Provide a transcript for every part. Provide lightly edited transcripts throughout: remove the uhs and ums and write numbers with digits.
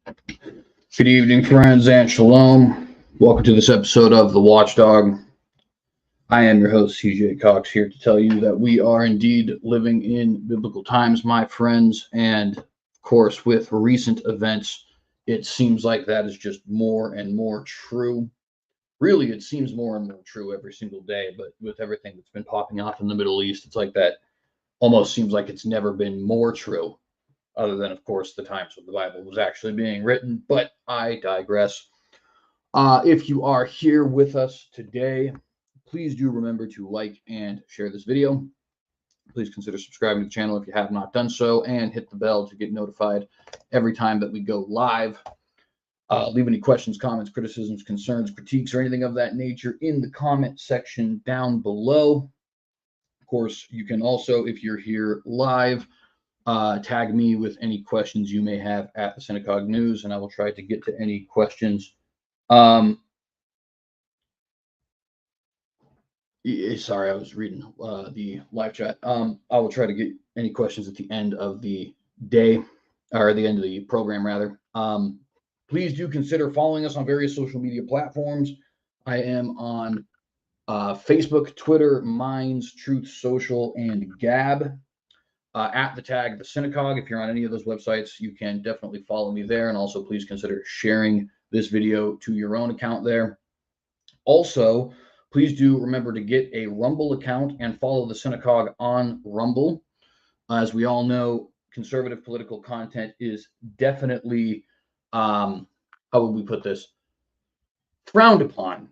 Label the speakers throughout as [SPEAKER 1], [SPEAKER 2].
[SPEAKER 1] Good evening, friends, and shalom. Welcome to this episode of The Watchdog. I am your host, CJ Cox, here to tell you that we are indeed living in biblical times, my friends. And of course, with recent events, it seems like that is just more and more true. Really, it seems more and more true every single day. But with everything that's been popping off in the Middle East, it's like that almost seems like it's never been more true, other than, of course, the times when the Bible was actually being written. But I digress. If you are here with us today, please do remember to like and share this video. Please consider subscribing to the channel if you have not done so, and hit the bell to get notified every time that we go live. Leave any questions, comments, criticisms, concerns, critiques, or anything of that nature in the comment section down below. Of course, you can also, if you're here live, tag me with any questions you may have at the Synagogue News, and I will try to get to any questions. Sorry, I was reading the live chat. I will try to get any questions at the end of the day, or the end of the program, rather. Please do consider following us on various social media platforms. I am on Facebook, Twitter, Minds, Truth Social, and Gab. At the tag The Synagogue. If you're on any of those websites, you can definitely follow me there. And also, please consider sharing this video to your own account there. Also, please do remember to get a Rumble account and follow the Synagogue on Rumble. As we all know, conservative political content is definitely, how would we put this, frowned upon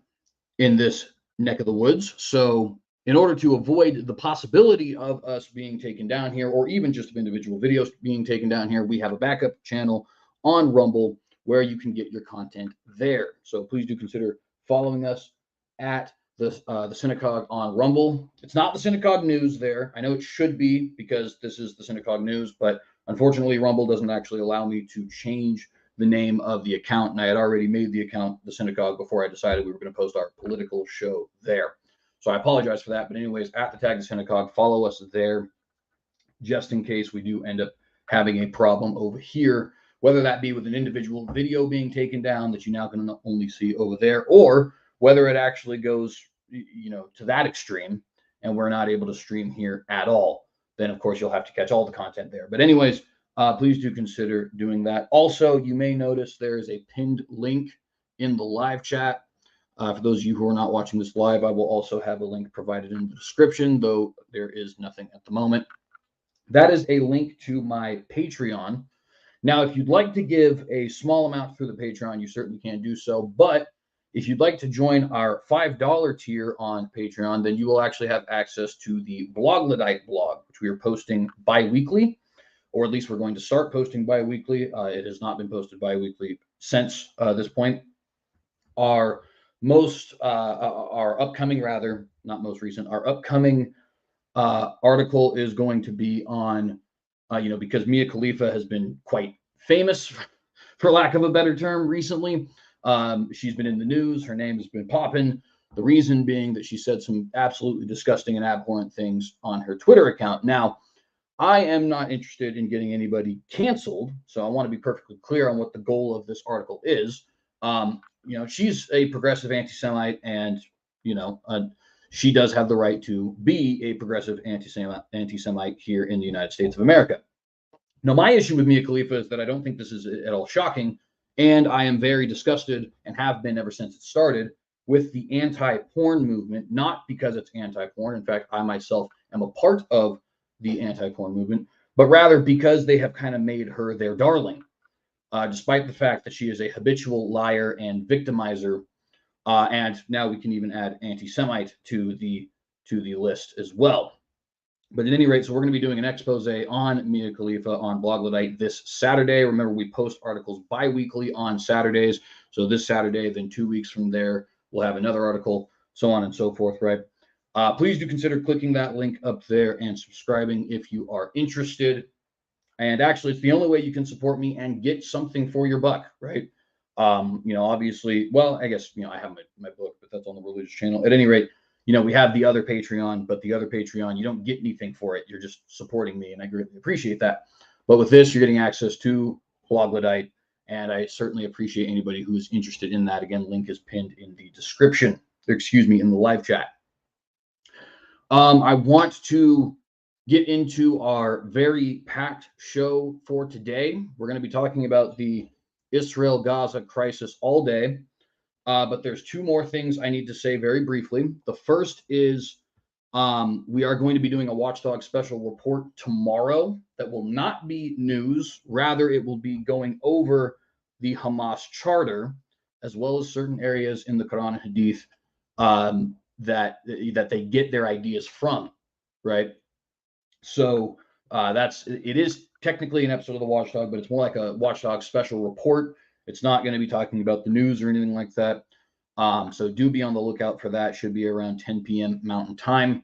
[SPEAKER 1] in this neck of the woods. So in order to avoid the possibility of us being taken down here, or even just of individual videos being taken down here, we have a backup channel on Rumble where you can get your content there. So please do consider following us at the Synagogue on Rumble. It's not the Synagogue News there. I know it should be because this is the Synagogue News, but unfortunately, Rumble doesn't actually allow me to change the name of the account, and I had already made the account the Synagogue before I decided we were going to post our political show there. So I apologize for that. But anyways, at the tag The Synagogue, follow us there, just in case we do end up having a problem over here, whether that be with an individual video being taken down that you now can only see over there, or whether it actually goes, to that extreme and we're not able to stream here at all. Then, of course, you'll have to catch all the content there. But anyways, please do consider doing that. Also, you may notice there is a pinned link in the live chat. For those of you who are not watching this live, I will also have a link provided in the description, though there is nothing at the moment. That is a link to my Patreon. Now, if you'd like to give a small amount through the Patreon, you certainly can do so. But if you'd like to join our $5 tier on Patreon, then you will actually have access to the Bloglodite blog, which we are posting bi-weekly, or at least we're going to start posting bi-weekly. It has not been posted bi-weekly since this point. Our upcoming, rather, not most recent, our upcoming article is going to be on, because Mia Khalifa has been quite famous, for lack of a better term, recently. She's been in the news. Her name has been popping. The reason being that she said some absolutely disgusting and abhorrent things on her Twitter account. Now, I am not interested in getting anybody canceled, so I want to be perfectly clear on what the goal of this article is. She's a progressive anti-Semite, and, she does have the right to be a progressive anti-Semite here in the United States of America. Now, my issue with Mia Khalifa is that I don't think this is at all shocking, and I am very disgusted, and have been ever since it started, with the anti-porn movement, not because it's anti-porn. In fact, I myself am a part of the anti-porn movement, but rather because they have kind of made her their darling, despite the fact that she is a habitual liar and victimizer. And now we can even add anti-Semite to the list as well. But at any rate, so we're going to be doing an expose on Mia Khalifa on Bloglodite this Saturday. Remember, we post articles bi-weekly on Saturdays. So this Saturday, then 2 weeks from there, we'll have another article, so on and so forth, right? Please do consider clicking that link up there and subscribing if you are interested. And actually, it's the only way you can support me and get something for your buck, right? Obviously, well, I guess, I have my book, but that's on the religious channel. At any rate, we have the other Patreon, but the other Patreon, you don't get anything for it. You're just supporting me, and I greatly appreciate that. But with this, you're getting access to Bloglodite And I certainly appreciate anybody who's interested in that. Again, link is pinned in the description, excuse me, in the live chat. I want to get into our very packed show for today. We're going to be talking about the Israel-Gaza crisis all day. But there's two more things I need to say very briefly. The first is we are going to be doing a Watchdog special report tomorrow that will not be news. Rather, it will be going over the Hamas charter, as well as certain areas in the Quran and Hadith that they get their ideas from, right? So it is technically an episode of the Watchdog, but it's more like a Watchdog special report. It's not going to be talking about the news or anything like that. So do be on the lookout for that. Should be around 10 p.m. Mountain Time.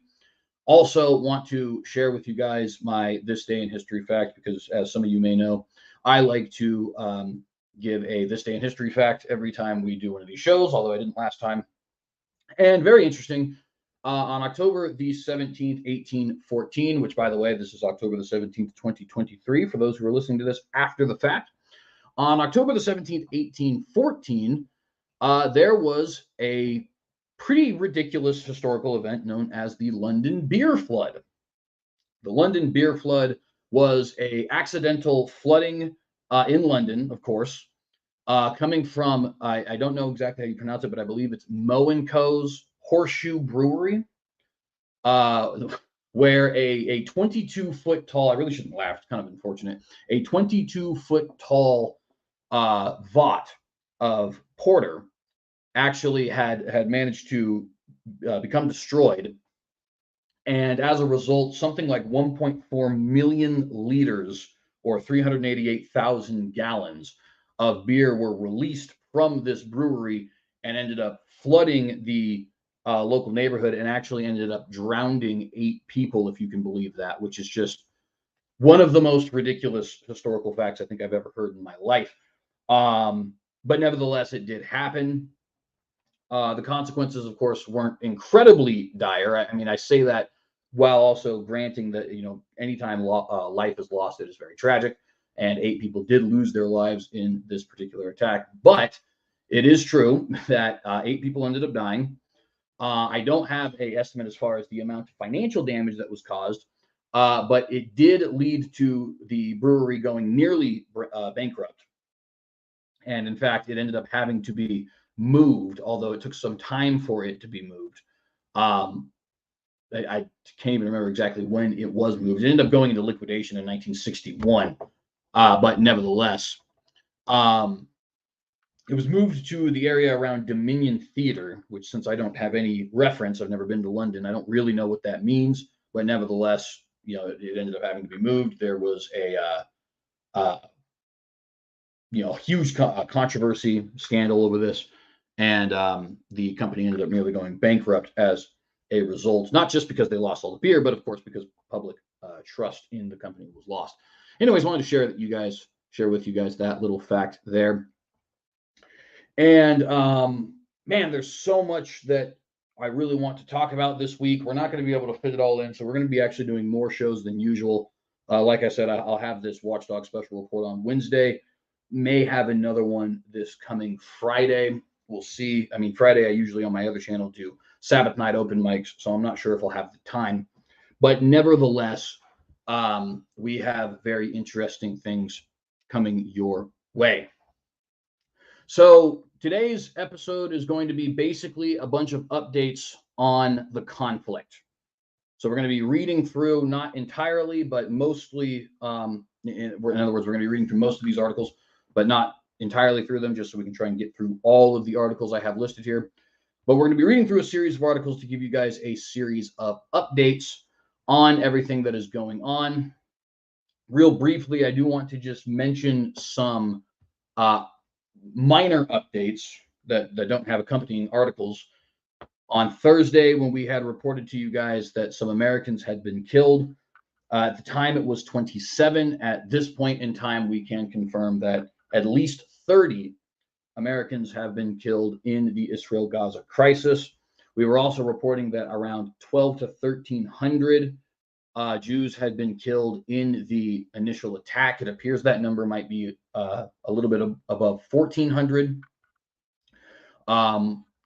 [SPEAKER 1] Also want to share with you guys my This Day in History fact, because as some of you may know, I like to give a This Day in History fact every time we do one of these shows, although I didn't last time. And very interesting, on October the 17th, 1814, which, by the way, this is October the 17th, 2023, for those who are listening to this after the fact. On October the 17th, 1814, there was a pretty ridiculous historical event known as the London Beer Flood. The London Beer Flood was an accidental flooding in London, of course, coming from, I don't know exactly how you pronounce it, but I believe it's Moe & Co.'s Horseshoe Brewery, where a 22-foot tall, I really shouldn't laugh, it's kind of unfortunate, a 22-foot tall vat of porter actually had managed to become destroyed. And as a result, something like 1.4 million liters or 388,000 gallons of beer were released from this brewery and ended up flooding the local neighborhood and actually ended up drowning 8 people, if you can believe that, which is just one of the most ridiculous historical facts I think I've ever heard in my life. But nevertheless, it did happen. The consequences, of course, weren't incredibly dire. I mean, I say that while also granting that, anytime life is lost, it is very tragic. And 8 people did lose their lives in this particular attack. But it is true that 8 people ended up dying. I don't have an estimate as far as the amount of financial damage that was caused, but it did lead to the brewery going nearly bankrupt. And in fact, it ended up having to be moved, although it took some time for it to be moved. I can't even remember exactly when it was moved. It ended up going into liquidation in 1961, but nevertheless, it was moved to the area around Dominion Theatre, which, since I don't have any reference, I've never been to London, I don't really know what that means, but nevertheless, it ended up having to be moved. There was a huge controversy, scandal over this, and the company ended up nearly going bankrupt as a result, not just because they lost all the beer, but of course because public trust in the company was lost. Anyways, wanted to share with you guys that little fact there. And man, there's so much that I really want to talk about this week. We're not going to be able to fit it all in, so we're going to be actually doing more shows than usual. Like I said, I'll have this Watchdog special report on Wednesday. May have another one this coming Friday. We'll see. I mean, Friday I usually on my other channel do Sabbath night open mics, so I'm not sure if I'll have the time. But nevertheless, we have very interesting things coming your way. So today's episode is going to be basically a bunch of updates on the conflict. So we're going to be reading through, not entirely, but mostly, in other words, we're going to be reading through most of these articles, but not entirely through them, just so we can try and get through all of the articles I have listed here. But we're going to be reading through a series of articles to give you guys a series of updates on everything that is going on. Real briefly, I do want to just mention some minor updates that don't have accompanying articles. On Thursday, when we had reported to you guys that some Americans had been killed, at the time it was 27. At this point in time, we can confirm that at least 30 Americans have been killed in the Israel-Gaza crisis. We were also reporting that around 12 to 1,300 Jews had been killed in the initial attack. It appears that number might be a little bit above 1,400.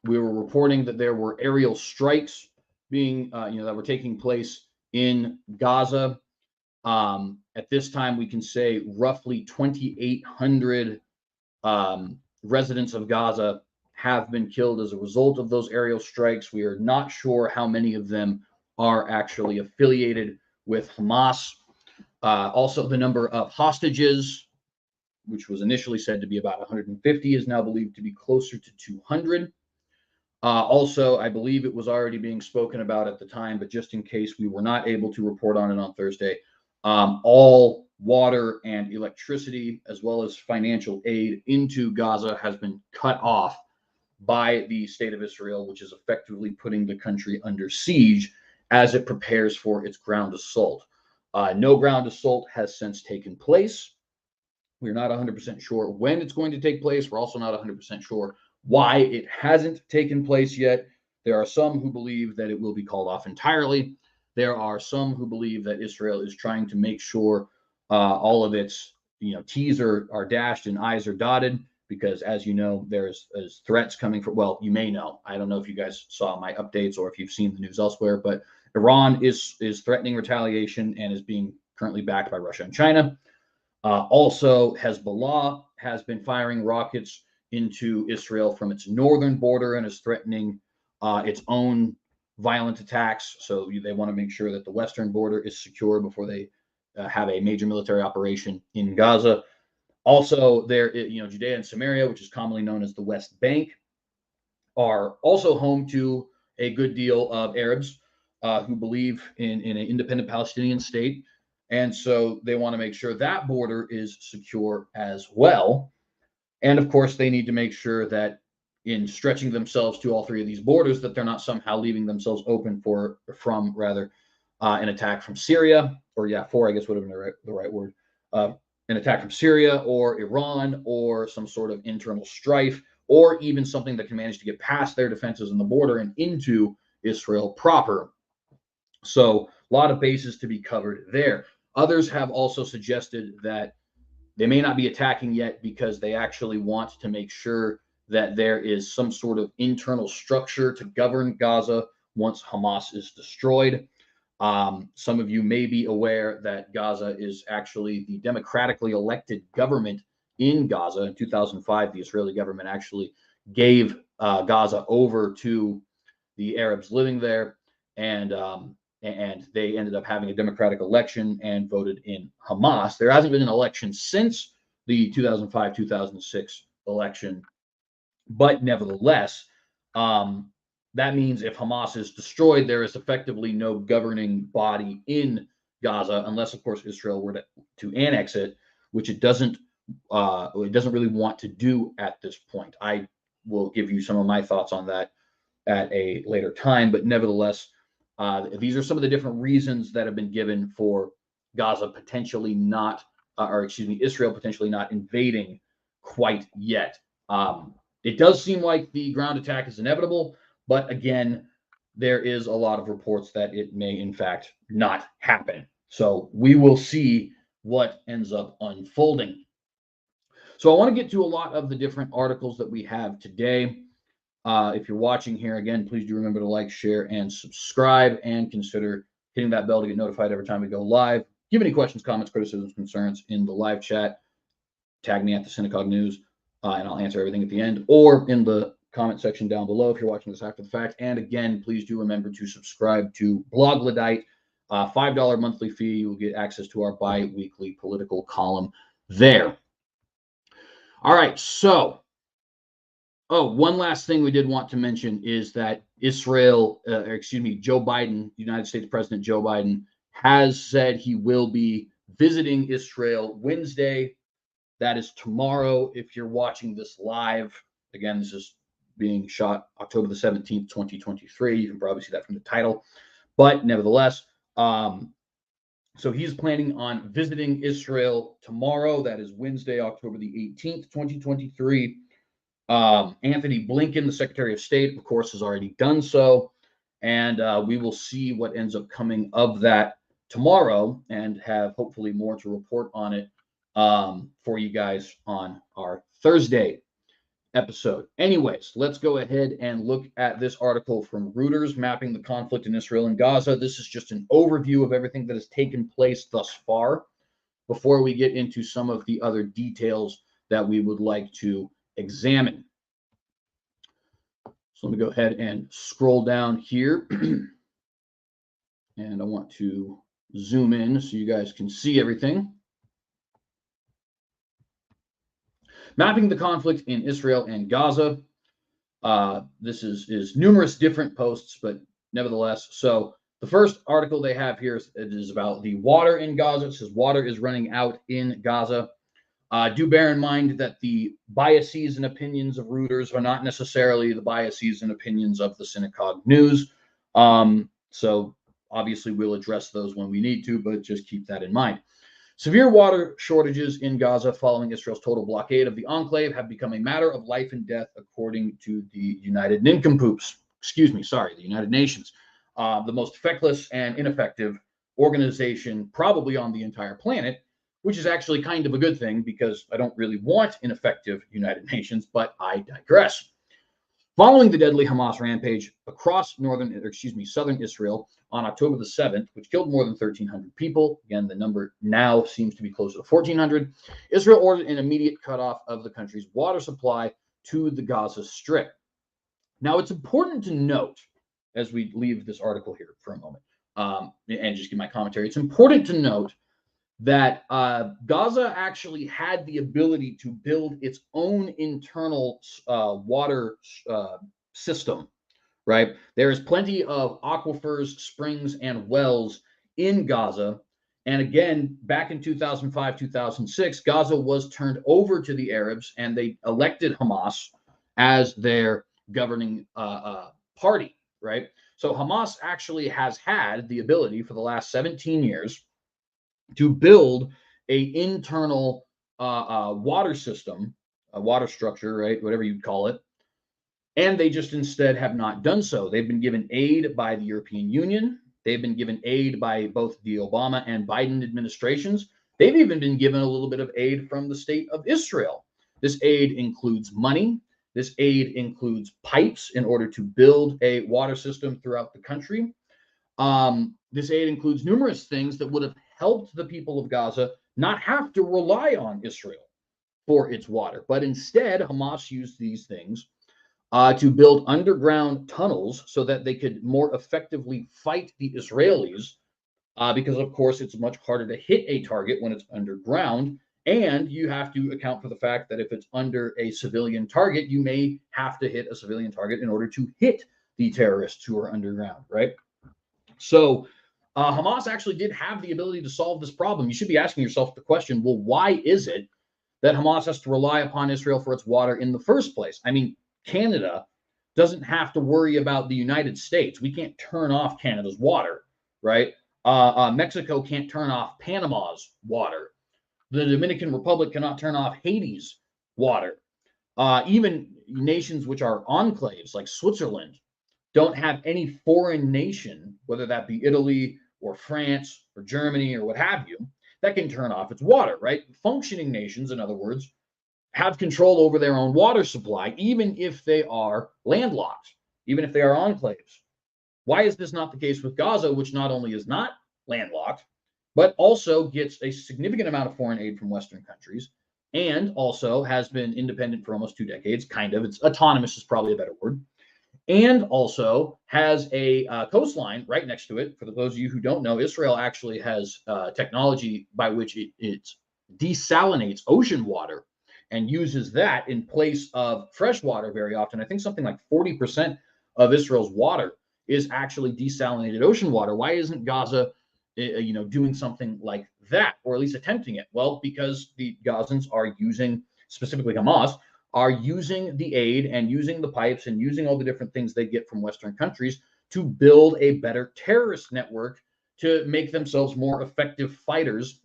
[SPEAKER 1] We were reporting that there were aerial strikes being, that were taking place in Gaza. At this time, we can say roughly 2,800 residents of Gaza have been killed as a result of those aerial strikes. We are not sure how many of them are actually affiliated with Hamas. Also, the number of hostages, which was initially said to be about 150, is now believed to be closer to 200. Also, I believe it was already being spoken about at the time, but just in case we were not able to report on it on Thursday, all water and electricity, as well as financial aid into Gaza, has been cut off by the state of Israel, which is effectively putting the country under siege as it prepares for its ground assault. No ground assault has since taken place. We're not 100% sure when it's going to take place. We're also not 100% sure why it hasn't taken place yet. There are some who believe that it will be called off entirely. There are some who believe that Israel is trying to make sure all of its T's are dashed and I's are dotted, because as you know, there's threats coming from, well, you may know. I don't know if you guys saw my updates or if you've seen the news elsewhere, but Iran is threatening retaliation and is being currently backed by Russia and China. Also, Hezbollah has been firing rockets into Israel from its northern border and is threatening its own violent attacks. So they want to make sure that the western border is secure before they have a major military operation in Gaza. Also, Judea and Samaria, which is commonly known as the West Bank, are also home to a good deal of Arabs who believe in an independent Palestinian state. And so they want to make sure that border is secure as well. And of course, they need to make sure that in stretching themselves to all three of these borders, that they're not somehow leaving themselves open from an attack from Syria, for, I guess would have been the right word, an attack from Syria or Iran, or some sort of internal strife, or even something that can manage to get past their defenses on the border and into Israel proper. So a lot of bases to be covered there. Others have also suggested that they may not be attacking yet because they actually want to make sure that there is some sort of internal structure to govern Gaza once Hamas is destroyed. Some of you may be aware that Gaza is actually the democratically elected government in Gaza. In 2005, the Israeli government actually gave Gaza over to the Arabs living there, and they ended up having a democratic election and voted in Hamas. There hasn't been an election since the 2005-2006 election, but nevertheless, that means if Hamas is destroyed, there is effectively no governing body in Gaza, unless, of course, Israel were to annex it, which it doesn't really want to do at this point. I will give you some of my thoughts on that at a later time, but nevertheless, these are some of the different reasons that have been given for Gaza potentially not, Israel potentially not invading quite yet. It does seem like the ground attack is inevitable, but again, there is a lot of reports that it may in fact not happen. So we will see what ends up unfolding. So I want to get to a lot of the different articles that we have today. If you're watching here, again, please do remember to like, share, and subscribe, and consider hitting that bell to get notified every time we go live. Give any questions, comments, criticisms, concerns in the live chat. Tag me at the Synagogue News, and I'll answer everything at the end, or in the comment section down below if you're watching this after the fact. And again, please do remember to subscribe to Blog Luddite. $5 monthly fee. You will get access to our bi-weekly political column there. All right, so one last thing we did want to mention is that Joe Biden, United States President Joe Biden, has said he will be visiting Israel Wednesday. That is tomorrow. If you're watching this live, again, this is being shot October the 17th, 2023. You can probably see that from the title. But nevertheless, so he's planning on visiting Israel tomorrow. That is Wednesday, October the 18th, 2023. Anthony Blinken, the Secretary of State, of course, has already done so. And we will see what ends up coming of that tomorrow and have hopefully more to report on it for you guys on our Thursday episode. Anyways, let's go ahead and look at this article from Reuters, mapping the conflict in Israel and Gaza. This is just an overview of everything that has taken place thus far before we get into some of the other details that we would like to examine. So let me go ahead and scroll down here. And I want to zoom in so you guys can see everything. Mapping the conflict in Israel and Gaza. This is numerous different posts, but nevertheless. So the first article they have here is about the water in Gaza. It says water is running out in Gaza. Do bear in mind that the biases and opinions of Reuters are not necessarily the biases and opinions of the Synagogue News. So obviously we'll address those when we need to, but just keep that in mind. Severe water shortages in Gaza following Israel's total blockade of the enclave have become a matter of life and death, according to the United Nincompoops. The United Nations, the most feckless and ineffective organization probably on the entire planet, which is actually kind of a good thing because I don't really want ineffective United Nations, but I digress. Following the deadly Hamas rampage across southern Israel on October the 7th, which killed more than 1,300 people, again, the number now seems to be closer to 1,400, Israel ordered an immediate cutoff of the country's water supply to the Gaza Strip. Now, it's important to note, as we leave this article here for a moment, and just give my commentary, it's important to note that Gaza actually had the ability to build its own internal water system, right? There is plenty of aquifers, springs, and wells in Gaza. And again, back in 2005, 2006, Gaza was turned over to the Arabs, and they elected Hamas as their governing party, right? So Hamas actually has had the ability for the last 17 years to build a internal water system, a water structure, right? Whatever you'd call it. And they just instead have not done so. They've been given aid by the European Union. They've been given aid by both the Obama and Biden administrations. They've even been given a little bit of aid from the state of Israel. This aid includes money. This aid includes pipes in order to build a water system throughout the country. This aid includes numerous things that would have helped the people of Gaza not have to rely on Israel for its water. But instead, Hamas used these things to build underground tunnels so that they could more effectively fight the Israelis, because, of course, it's much harder to hit a target when it's underground. And you have to account for the fact that if it's under a civilian target, you may have to hit a civilian target in order to hit the terrorists who are underground, right? So Hamas actually did have the ability to solve this problem. You should be asking yourself the question, well, why is it that Hamas has to rely upon Israel for its water in the first place? I mean, Canada doesn't have to worry about the United States. We can't turn off Canada's water, right? Mexico can't turn off Panama's water. The Dominican Republic cannot turn off Haiti's water. Even nations which are enclaves like Switzerland don't have any foreign nation, whether that be Italy or France or Germany or what have you, that can turn off its water, right? Functioning nations, in other words, have control over their own water supply, even if they are landlocked, even if they are enclaves. Why is this not the case with Gaza, which not only is not landlocked, but also gets a significant amount of foreign aid from Western countries, and also has been independent for almost 2 decades, kind of. It's autonomous is probably a better word. And also has a coastline right next to it. For those of you who don't know, Israel actually has technology by which it desalinates ocean water and uses that in place of fresh water very often. I think something like 40% of Israel's water is actually desalinated ocean water. Why isn't Gaza, doing something like that, or at least attempting it? Well, because the Gazans are using, specifically Hamas, are using the aid and using the pipes and using all the different things they get from Western countries to build a better terrorist network to make themselves more effective fighters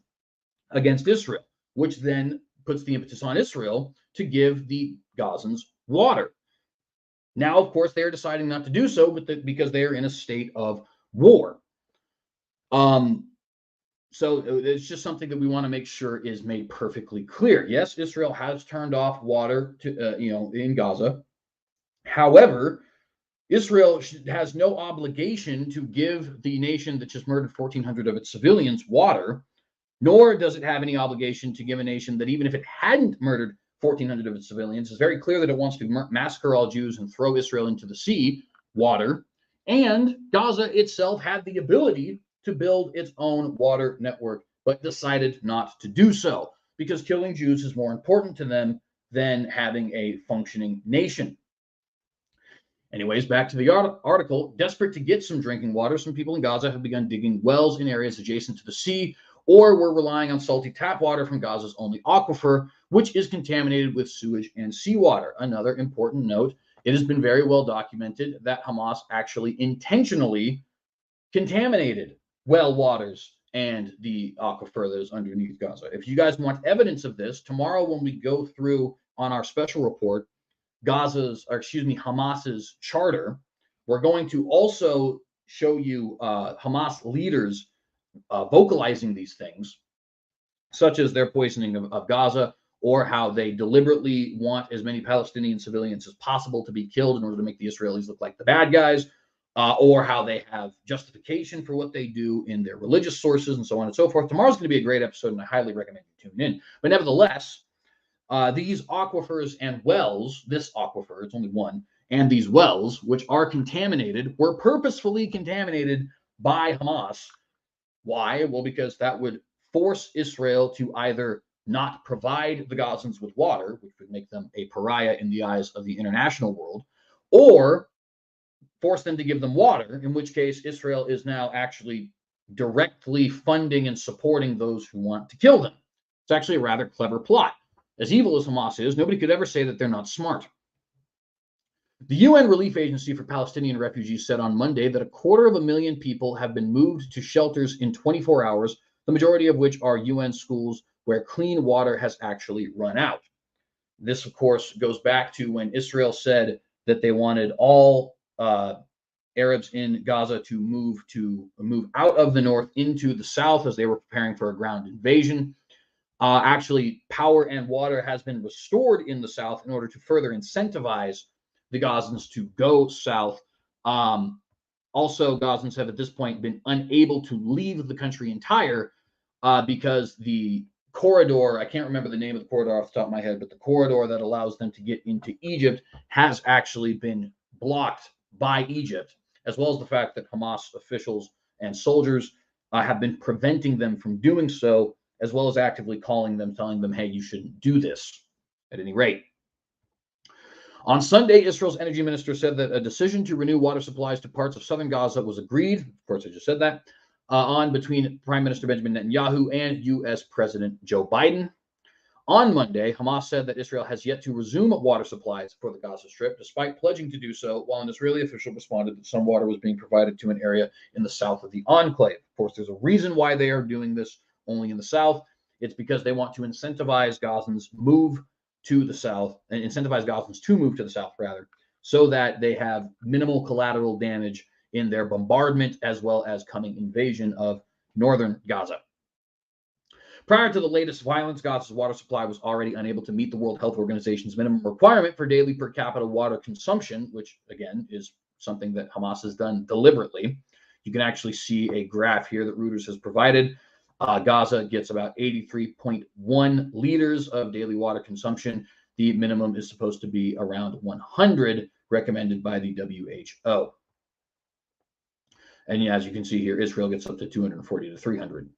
[SPEAKER 1] against Israel, which then puts the impetus on Israel to give the Gazans water. Now, of course, they're deciding not to do so because they are in a state of war. So it's just something that we want to make sure is made perfectly clear. Yes, Israel has turned off water to in Gaza. However, Israel has no obligation to give the nation that just murdered 1,400 of its civilians water, nor does it have any obligation to give a nation that, even if it hadn't murdered 1,400 of its civilians, is very clear that it wants to massacre all Jews and throw Israel into the sea, water. And Gaza itself had the ability to build its own water network, but decided not to do so because killing Jews is more important to them than having a functioning nation. Anyways, back to the article. Desperate to get some drinking water, some people in Gaza have begun digging wells in areas adjacent to the sea, or were relying on salty tap water from Gaza's only aquifer, which is contaminated with sewage and seawater. Another important note, it has been very well documented that Hamas actually intentionally contaminated well waters and the aquifer that is underneath Gaza. If you guys want evidence of this, tomorrow when we go through on our special report, Hamas's charter, we're going to also show you Hamas leaders vocalizing these things, such as their poisoning of Gaza, or how they deliberately want as many Palestinian civilians as possible to be killed in order to make the Israelis look like the bad guys, or how they have justification for what they do in their religious sources, and so on and so forth. Tomorrow's going to be a great episode, and I highly recommend you tune in. But nevertheless, these aquifers and wells, this aquifer, it's only one, and these wells, which are contaminated, were purposefully contaminated by Hamas. Why? Well, because that would force Israel to either not provide the Gazans with water, which would make them a pariah in the eyes of the international world, or force them to give them water, in which case Israel is now actually directly funding and supporting those who want to kill them. It's actually a rather clever plot. As evil as Hamas is, nobody could ever say that they're not smart. The UN Relief Agency for Palestinian Refugees said on Monday that 250,000 people have been moved to shelters in 24 hours, the majority of which are UN schools where clean water has actually run out. This, of course, goes back to when Israel said that they wanted all Arabs in Gaza to move out of the north into the south as they were preparing for a ground invasion. Actually, power and water has been restored in the south in order to further incentivize the Gazans to go south. Also, Gazans have at this point been unable to leave the country entire because the corridor, I can't remember the name of the corridor off the top of my head, but the corridor that allows them to get into Egypt has actually been blocked by Egypt, as well as the fact that Hamas officials and soldiers have been preventing them from doing so, as well as actively calling them, telling them, hey, you shouldn't do this at any rate. On Sunday, Israel's energy minister said that a decision to renew water supplies to parts of southern Gaza was agreed. Of course, I just said that. On between Prime Minister Benjamin Netanyahu and U.S. President Joe Biden. On Monday, Hamas said that Israel has yet to resume water supplies for the Gaza Strip, despite pledging to do so, while an Israeli official responded that some water was being provided to an area in the south of the enclave. Of course, there's a reason why they are doing this only in the south. It's because they want to incentivize Gazans to move to the south, rather, so that they have minimal collateral damage in their bombardment as well as coming invasion of northern Gaza. Prior to the latest violence, Gaza's water supply was already unable to meet the World Health Organization's minimum requirement for daily per capita water consumption, which, again, is something that Hamas has done deliberately. You can actually see a graph here that Reuters has provided. Gaza gets about 83.1 liters of daily water consumption. The minimum is supposed to be around 100, recommended by the WHO. And as you can see here, Israel gets up to 240 to 300.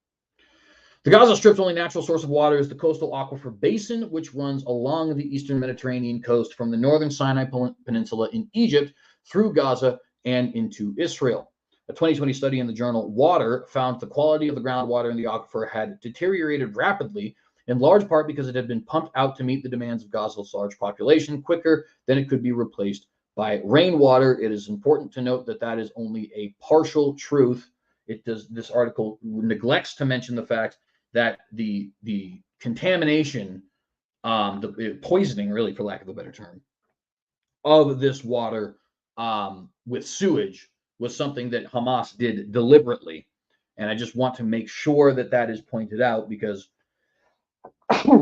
[SPEAKER 1] The Gaza Strip's only natural source of water is the coastal aquifer basin, which runs along the eastern Mediterranean coast from the northern Sinai Peninsula in Egypt through Gaza and into Israel. A 2020 study in the journal Water found the quality of the groundwater in the aquifer had deteriorated rapidly, in large part because it had been pumped out to meet the demands of Gaza's large population quicker than it could be replaced by rainwater. It is important to note that that is only a partial truth. This article neglects to mention the fact that the contamination, the poisoning, really, for lack of a better term, of this water with sewage was something that Hamas did deliberately. And I just want to make sure that that is pointed out because,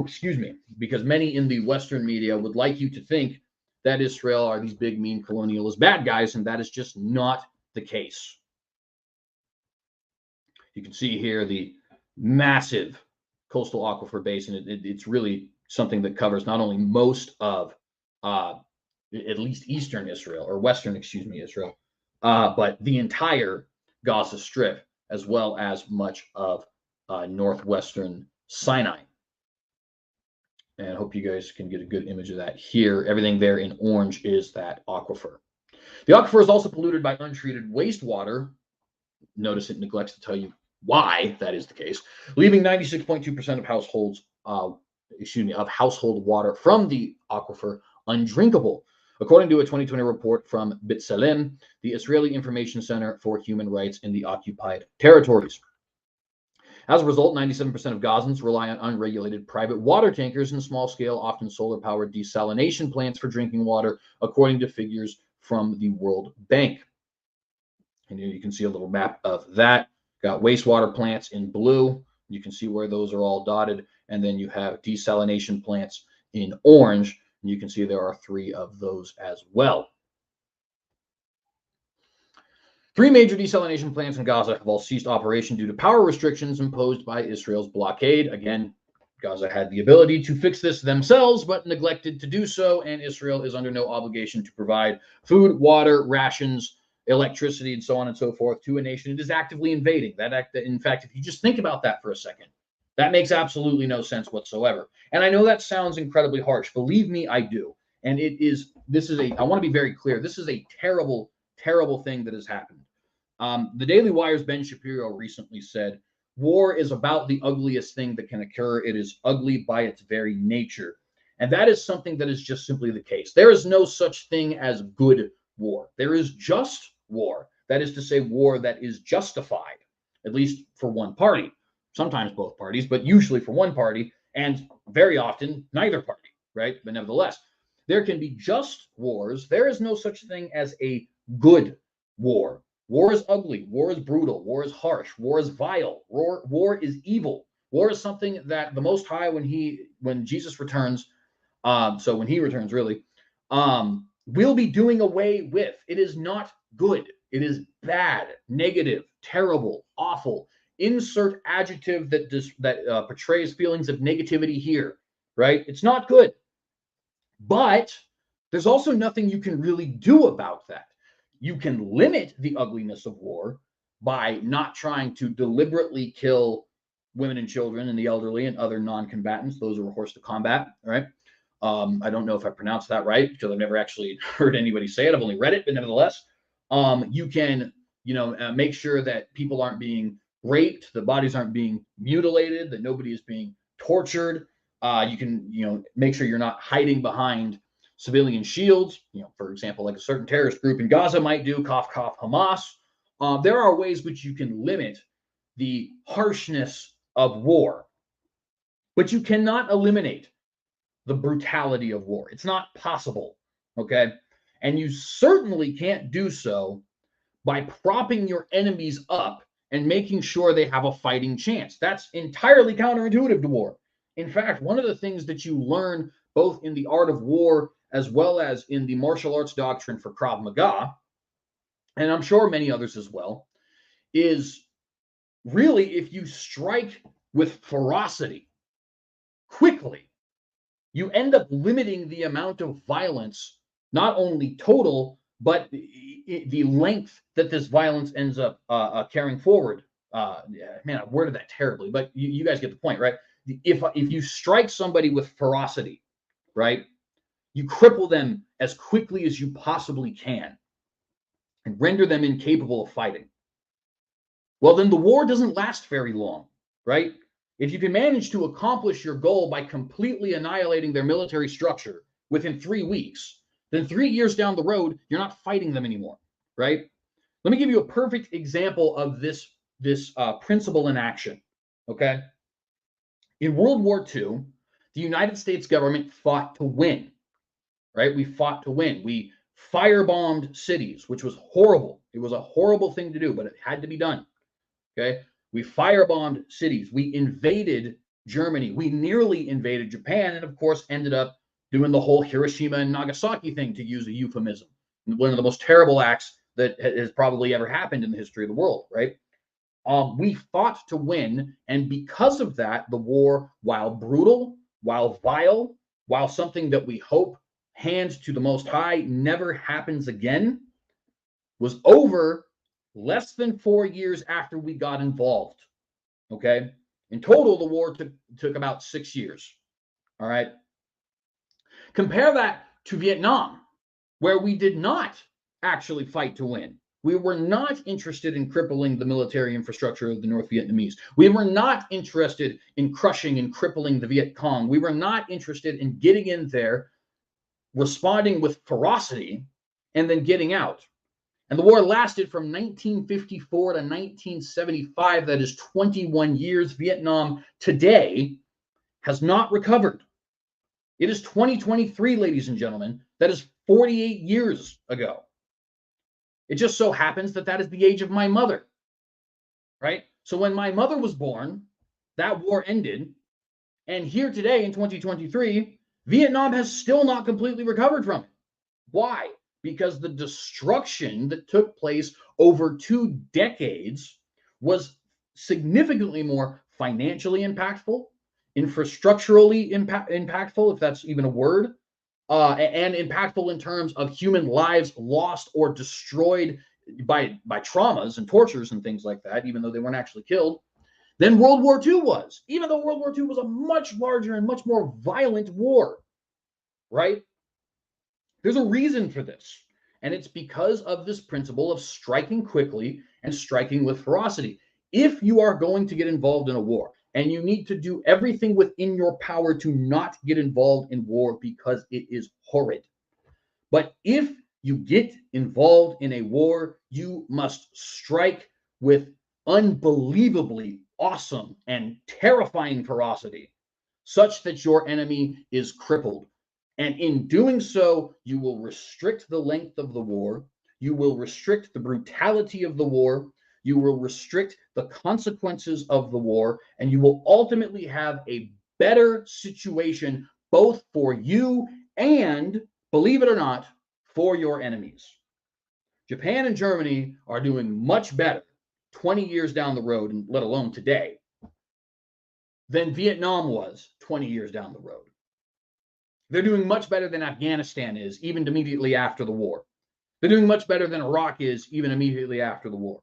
[SPEAKER 1] excuse me, because many in the Western media would like you to think that Israel are these big, mean colonialist bad guys, and that is just not the case. You can see here the massive coastal aquifer basin. It's really something that covers not only most of at least eastern Israel, or western, excuse me, Israel, but the entire Gaza Strip, as well as much of northwestern Sinai. And I hope you guys can get a good image of that here. Everything there in orange is that aquifer. The aquifer is also polluted by untreated wastewater. Notice it neglects to tell you why that is the case, leaving 96.2% of households, of household water from the aquifer undrinkable, according to a 2020 report from B'Tselem, the Israeli Information Center for Human Rights in the Occupied Territories. As a result, 97% of Gazans rely on unregulated private water tankers and small-scale, often solar-powered desalination plants for drinking water, according to figures from the World Bank. And here you can see a little map of that. Got wastewater plants in blue. You can see where those are all dotted. And then you have desalination plants in orange. And you can see there are 3 of those as well. 3 major desalination plants in Gaza have all ceased operation due to power restrictions imposed by Israel's blockade. Again, Gaza had the ability to fix this themselves, but neglected to do so, and Israel is under no obligation to provide food, water, rations, electricity, and so on and so forth to a nation it is actively invading. In fact, if you just think about that for a second, that makes absolutely no sense whatsoever. And I know that sounds incredibly harsh. Believe me, I do. And I want to be very clear. This is a terrible, terrible thing that has happened. The Daily Wire's Ben Shapiro recently said, war is about the ugliest thing that can occur. It is ugly by its very nature. And that is something that is just simply the case. There is no such thing as good war. There is just war. That is to say, war that is justified, at least for one party. Sometimes both parties, but usually for one party, and very often neither party, right? But nevertheless, there can be just wars. There is no such thing as a good war. War is ugly. War is brutal. War is harsh. War is vile. War is evil. War is something that the Most High, when Jesus returns, so when he returns, really, will be doing away with. It is not good. It is bad, negative, terrible, awful. Insert adjective that portrays feelings of negativity here, right? It's not good. But there's also nothing you can really do about that. You can limit the ugliness of war by not trying to deliberately kill women and children and the elderly and other non-combatants, those who are forced to combat, right? I don't know if I pronounced that right because I've never actually heard anybody say it. I've only read it, but nevertheless, you can, make sure that people aren't being raped, the bodies aren't being mutilated, that nobody is being tortured. You can, make sure you're not hiding behind civilian shields, for example, like a certain terrorist group in Gaza might do, cough, cough, Hamas. There are ways which you can limit the harshness of war, but you cannot eliminate the brutality of war. It's not possible, okay? And you certainly can't do so by propping your enemies up and making sure they have a fighting chance. That's entirely counterintuitive to war. In fact, one of the things that you learn both in the art of war as well as in the martial arts doctrine for Krav Maga, and I'm sure many others as well, is really if you strike with ferocity quickly, you end up limiting the amount of violence, not only total, but the length that this violence ends up carrying forward. Man, I worded that terribly, but you guys get the point, right? If you strike somebody with ferocity, right, you cripple them as quickly as you possibly can and render them incapable of fighting. Well, then the war doesn't last very long, right? If you can manage to accomplish your goal by completely annihilating their military structure within 3 weeks, then 3 years down the road, you're not fighting them anymore, right? Let me give you a perfect example of this principle in action, okay? In World War II, the United States government fought to win, right? We fought to win. We firebombed cities, which was horrible. It was a horrible thing to do, but it had to be done, okay? We firebombed cities. We invaded Germany. We nearly invaded Japan, and of course ended up doing the whole Hiroshima and Nagasaki thing, to use a euphemism. One of the most terrible acts that has probably ever happened in the history of the world, right? We fought to win, and because of that, the war, while brutal, while vile, while something that we hope, hands to the Most High, never happens again, was over less than 4 years after we got involved. Okay? In total, the war took about 6 years. All right? Compare that to Vietnam, where we did not actually fight to win. We were not interested in crippling the military infrastructure of the North Vietnamese. We were not interested in crushing and crippling the Viet Cong. We were not interested in getting in there, responding with ferocity, and then getting out. And the war lasted from 1954 to 1975. That is 21 years. Vietnam today has not recovered. It is 2023, ladies and gentlemen. That is 48 years ago. It just so happens that that is the age of my mother, right? So when my mother was born, that war ended. And here today in 2023, Vietnam has still not completely recovered from it. Why? Because the destruction that took place over 2 decades was significantly more financially impactful, infrastructurally impactful, if that's even a word, and impactful in terms of human lives lost or destroyed by traumas and tortures and things like that, even though they weren't actually killed, than World War II was, even though World War II was a much larger and much more violent war, right? There's a reason for this, and it's because of this principle of striking quickly and striking with ferocity. If you are going to get involved in a war, and you need to do everything within your power to not get involved in war because it is horrid. But if you get involved in a war, you must strike with unbelievably awesome and terrifying ferocity, such that your enemy is crippled. And in doing so, you will restrict the length of the war. You will restrict the brutality of the war. You will restrict the consequences of the war. And you will ultimately have a better situation, both for you and, believe it or not, for your enemies. Japan and Germany are doing much better 20 years down the road, and let alone today, than Vietnam was 20 years down the road. They're doing much better than Afghanistan is, even immediately after the war. They're doing much better than Iraq is, even immediately after the war.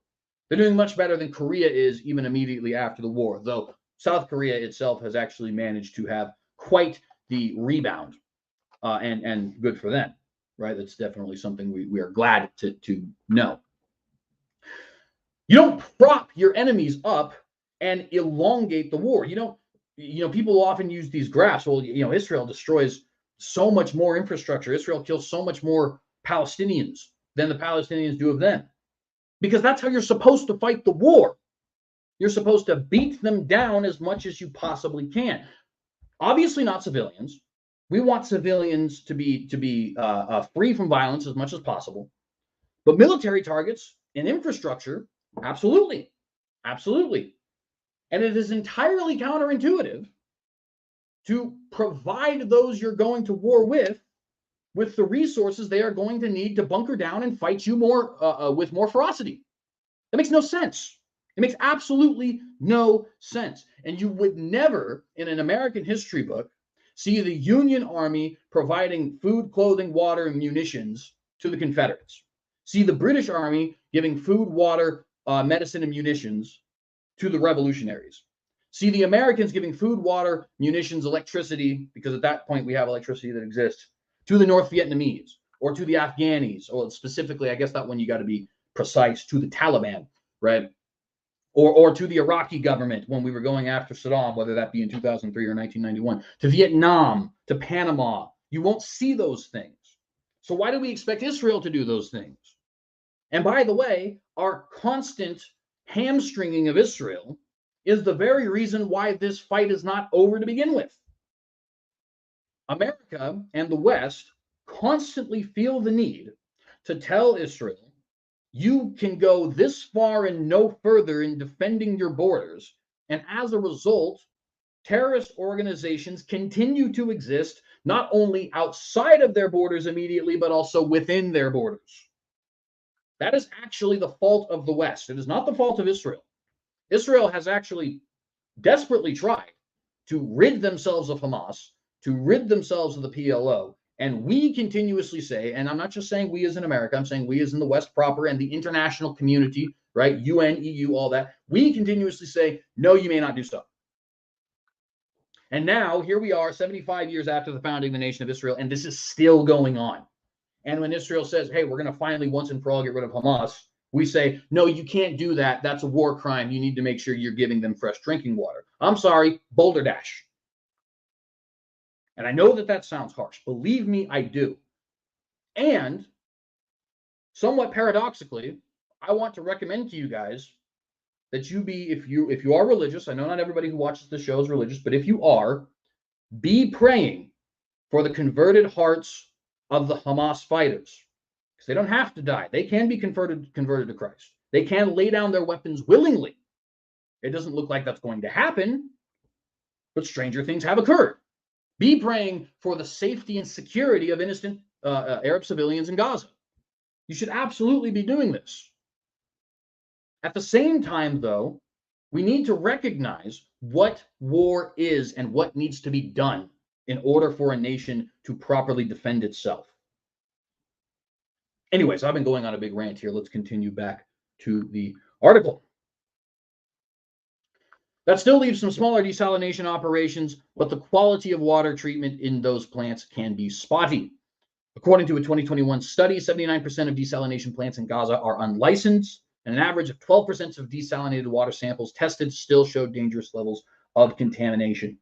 [SPEAKER 1] They're doing much better than Korea is, even immediately after the war, though South Korea itself has actually managed to have quite the rebound, and good for them, right? That's definitely something we are glad to know. You don't prop your enemies up and elongate the war. People often use these graphs. Well, Israel destroys so much more infrastructure. Israel kills so much more Palestinians than the Palestinians do of them. Because that's how you're supposed to fight the war. You're supposed to beat them down as much as you possibly can. Obviously not civilians. We want civilians to be free from violence as much as possible. But military targets and infrastructure, absolutely. Absolutely. And it is entirely counterintuitive to provide those you're going to war with the resources they are going to need to bunker down and fight you more with more ferocity. That makes no sense. It makes absolutely no sense. And you would never, in an American history book, see the Union Army providing food, clothing, water, and munitions to the Confederates. See the British Army giving food, water, medicine, and munitions to the revolutionaries. See the Americans giving food, water, munitions, electricity, because at that point we have electricity that exists, to the North Vietnamese or to the Afghanis, or specifically, I guess that one you got to be precise, to the Taliban, right? Or to the Iraqi government when we were going after Saddam, whether that be in 2003 or 1991, to Vietnam, to Panama. You won't see those things. So why do we expect Israel to do those things? And by the way, our constant hamstringing of Israel is the very reason why this fight is not over to begin with. America and the West constantly feel the need to tell Israel, you can go this far and no further in defending your borders. And as a result, terrorist organizations continue to exist, not only outside of their borders immediately, but also within their borders. That is actually the fault of the West. It is not the fault of Israel. Israel has actually desperately tried to rid themselves of Hamas, to rid themselves of the PLO. And we continuously say, and I'm not just saying we as in America, I'm saying we as in the West proper and the international community, right? UN, EU, all that. We continuously say, no, you may not do so. And now here we are 75 years after the founding of the nation of Israel, and this is still going on. And when Israel says, hey, we're going to finally once and for all get rid of Hamas, we say, no, you can't do that. That's a war crime. You need to make sure you're giving them fresh drinking water. I'm sorry, Boulder Dash. And I know that that sounds harsh. Believe me, I do. And somewhat paradoxically, I want to recommend to you guys that you be, if you are religious, I know not everybody who watches the show is religious, but if you are, be praying for the converted hearts of the Hamas fighters. Because they don't have to die. They can be converted to Christ. They can lay down their weapons willingly. It doesn't look like that's going to happen, but stranger things have occurred. Be praying for the safety and security of innocent Arab civilians in Gaza. You should absolutely be doing this. At the same time, though, we need to recognize what war is and what needs to be done in order for a nation to properly defend itself. Anyways, I've been going on a big rant here. Let's continue back to the article. That still leaves some smaller desalination operations, but the quality of water treatment in those plants can be spotty. According to a 2021 study, 79% of desalination plants in Gaza are unlicensed, and an average of 12% of desalinated water samples tested still showed dangerous levels of contamination.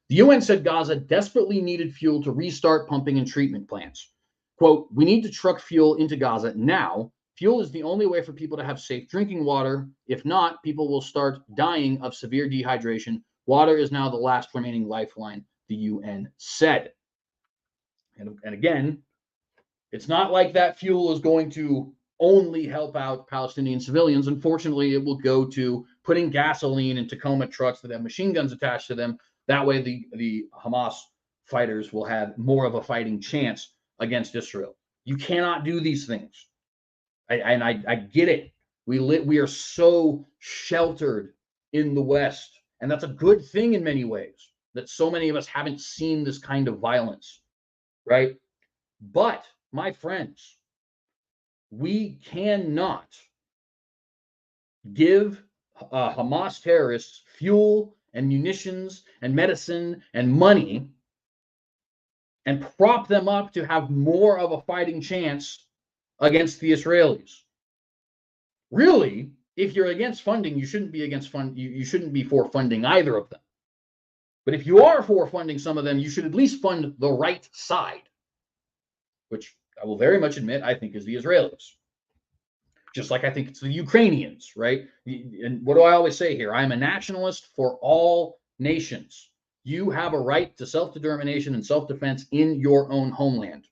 [SPEAKER 1] The UN said Gaza desperately needed fuel to restart pumping and treatment plants. Quote, we need to truck fuel into Gaza now. Fuel is the only way for people to have safe drinking water. If not, people will start dying of severe dehydration. Water is now the last remaining lifeline, the UN said. And again, it's not like that fuel is going to only help out Palestinian civilians. Unfortunately, it will go to putting gasoline in Tacoma trucks that have machine guns attached to them. That way, the Hamas fighters will have more of a fighting chance against Israel. You cannot do these things. I get it. We are so sheltered in the West, and that's a good thing in many ways, that so many of us haven't seen this kind of violence, right? But, my friends, we cannot give Hamas terrorists fuel and munitions and medicine and money and prop them up to have more of a fighting chance against the Israelis. Really, if you're against funding, you shouldn't be against you shouldn't be for funding either of them. But if you are for funding some of them, you should at least fund the right side, which I will very much admit I think is the Israelis. Just like I think it's the Ukrainians, right? And what do I always say here? I'm a nationalist for all nations. You have a right to self-determination and self-defense in your own homeland.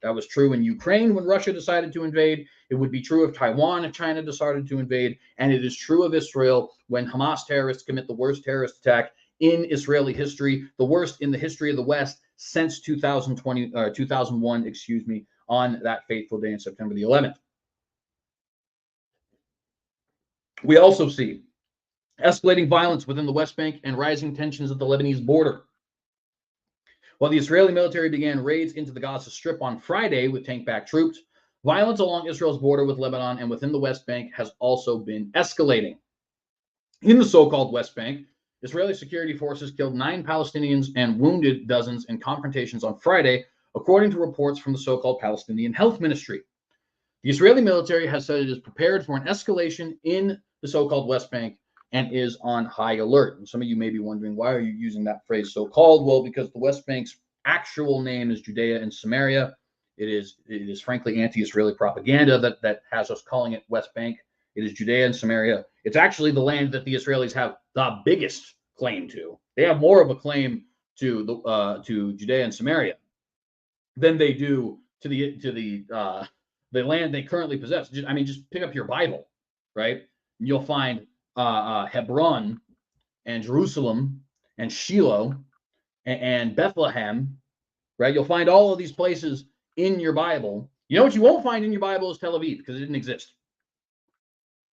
[SPEAKER 1] That was true in Ukraine when Russia decided to invade. It would be true of Taiwan if China decided to invade. And it is true of Israel when Hamas terrorists commit the worst terrorist attack in Israeli history, the worst in the history of the West since 2001, on that fateful day on September the 11th. We also see escalating violence within the West Bank and rising tensions at the Lebanese border. While the Israeli military began raids into the Gaza Strip on Friday with tank-backed troops, violence along Israel's border with Lebanon and within the West Bank has also been escalating. In the so-called West Bank, Israeli security forces killed 9 Palestinians and wounded dozens in confrontations on Friday, according to reports from the so-called Palestinian Health Ministry. The Israeli military has said it is prepared for an escalation in the so-called West Bank and is on high alert. And some of you may be wondering, why are you using that phrase so-called? Well, because the West Bank's actual name is Judea and Samaria. It is frankly anti-Israeli propaganda that has us calling it West Bank. It is Judea and Samaria. It's actually the land that the Israelis have the biggest claim to. They have more of a claim to Judea and Samaria than they do to the the land they currently possess. I mean, just pick up your Bible, right? You'll find Hebron and Jerusalem and Shiloh and Bethlehem, right? You'll find all of these places in your Bible. You know what you won't find in your Bible is Tel Aviv, because it didn't exist.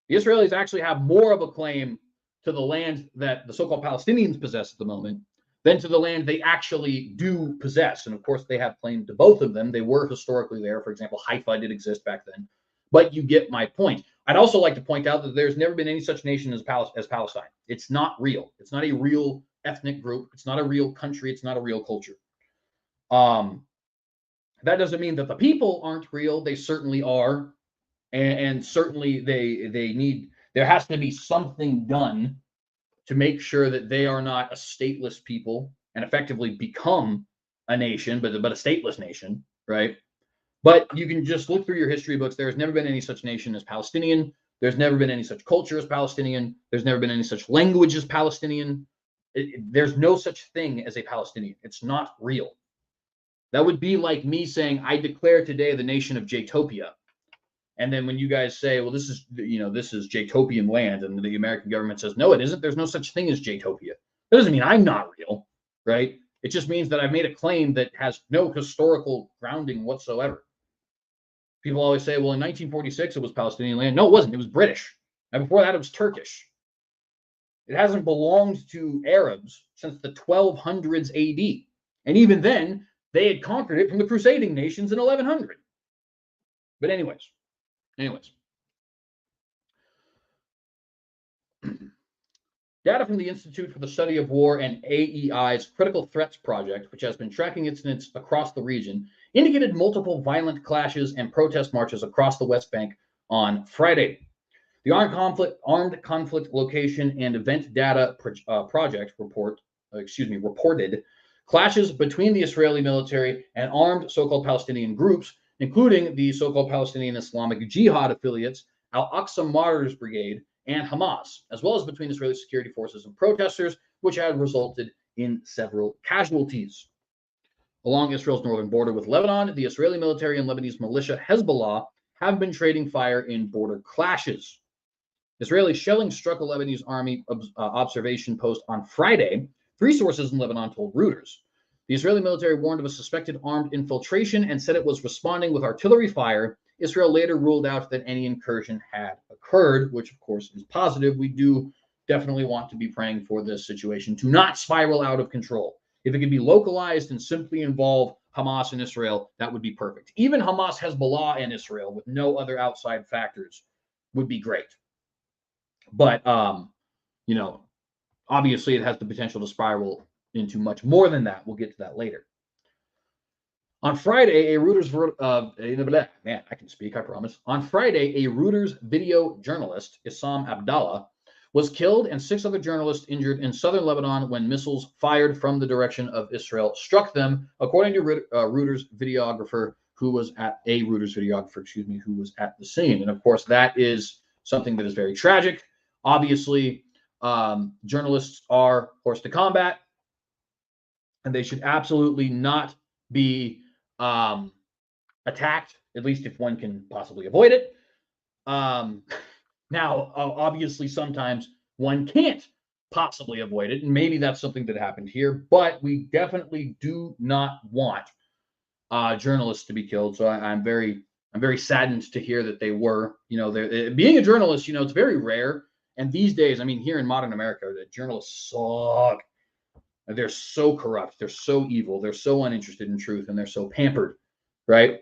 [SPEAKER 1] The Israelis actually have more of a claim to the land that the so-called Palestinians possess at the moment than to the land they actually do possess. And of course, they have claim to both of them. They were historically there. For example, Haifa did exist back then. But you get my point. I'd also like to point out that there's never been any such nation as Palestine. It's not real. It's not a real ethnic group. It's not a real country. It's not a real culture. That doesn't mean that the people aren't real. They certainly are. And certainly there has to be something done to make sure that they are not a stateless people and effectively become a nation, but a stateless nation, right? But you can just look through your history books. There's never been any such nation as Palestinian. There's never been any such culture as Palestinian. There's never been any such language as Palestinian. There's no such thing as a Palestinian. It's not real. That would be like me saying, I declare today the nation of Jatopia. And then when you guys say, well, this is Jatopian land, and the American government says, no, it isn't. There's no such thing as Jatopia. That doesn't mean I'm not real, right? It just means that I've made a claim that has no historical grounding whatsoever. People always say, well, in 1946, it was Palestinian land. No, it wasn't. It was British. And before that, it was Turkish. It hasn't belonged to Arabs since the 1200s AD. And even then, they had conquered it from the crusading nations in 1100. But anyways. Data from the Institute for the Study of War and AEI's Critical Threats Project, which has been tracking incidents across the region, indicated multiple violent clashes and protest marches across the West Bank on Friday. The Armed Conflict Location and Event Data Project reported clashes between the Israeli military and armed so-called Palestinian groups, including the so-called Palestinian Islamic Jihad affiliates, Al-Aqsa Martyrs Brigade, and Hamas, as well as between Israeli security forces and protesters, which had resulted in several casualties. Along Israel's northern border with Lebanon, the Israeli military and Lebanese militia Hezbollah have been trading fire in border clashes. Israeli shelling struck a Lebanese army observation post on Friday, three sources in Lebanon told Reuters. The Israeli military warned of a suspected armed infiltration and said it was responding with artillery fire. Israel later ruled out that any incursion had occurred, which of course is positive. We do definitely want to be praying for this situation to not spiral out of control. If it could be localized and simply involve Hamas and Israel, that would be perfect. Even Hamas, Hezbollah, and Israel with no other outside factors would be great. But, obviously it has the potential to spiral into much more than that. We'll get to that later. On Friday, a Reuters On Friday, a Reuters video journalist, Issam Abdallah, was killed and 6 other journalists injured in southern Lebanon when missiles fired from the direction of Israel struck them, according to Reuters videographer who was at the scene. And of course, that is something that is very tragic. Obviously, journalists are horse to combat, and they should absolutely not be attacked, at least if one can possibly avoid it. Now, obviously, sometimes one can't possibly avoid it, and maybe that's something that happened here, but we definitely do not want journalists to be killed. So I'm very saddened to hear that they were. Being a journalist, it's very rare. And these days, here in modern America, the journalists suck. They're so corrupt. They're so evil. They're so uninterested in truth, and they're so pampered, right?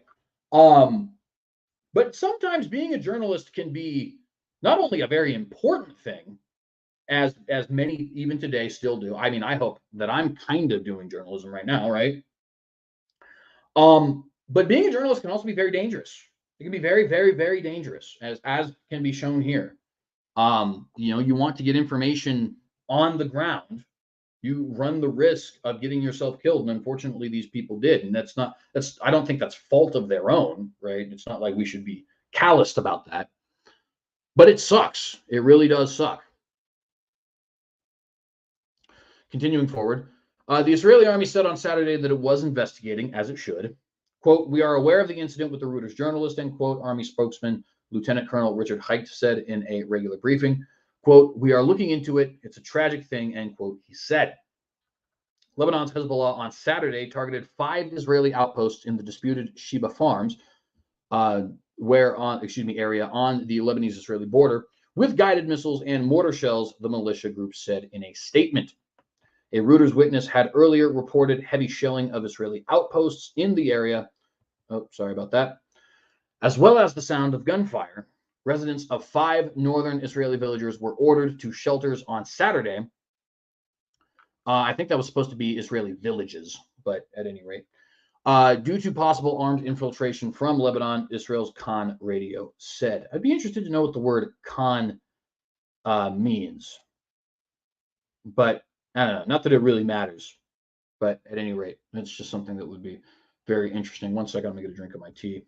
[SPEAKER 1] But sometimes being a journalist can be not only a very important thing, as many even today still do. I hope that I'm kind of doing journalism right now, right? But being a journalist can also be very dangerous. It can be very, very, very dangerous, as can be shown here. You want to get information on the ground, you run the risk of getting yourself killed. And unfortunately, these people did. And I don't think that's fault of their own, right? It's not like we should be calloused about that. But it sucks. It really does suck. Continuing forward, the Israeli army said on Saturday that it was investigating, as it should, Quote, we are aware of the incident with the Reuters journalist, end quote, Army spokesman Lieutenant Colonel Richard Height said in a regular briefing. Quote, we are looking into it. It's a tragic thing, end quote, he said. Lebanon's Hezbollah on Saturday targeted 5 Israeli outposts in the disputed Sheba Farms area on the Lebanese-Israeli border with guided missiles and mortar shells, the militia group said in a statement. A Reuters witness had earlier reported heavy shelling of Israeli outposts in the area. Oh, sorry about that. As well as the sound of gunfire. Residents of 5 northern Israeli villages were ordered to shelters on Saturday. I think that was supposed to be Israeli villages, but at any rate. Due to possible armed infiltration from Lebanon, Israel's Khan radio said. I'd be interested to know what the word Khan means. But I don't know, not that it really matters. But at any rate, it's just something that would be very interesting. One second, I'm going to get a drink of my tea.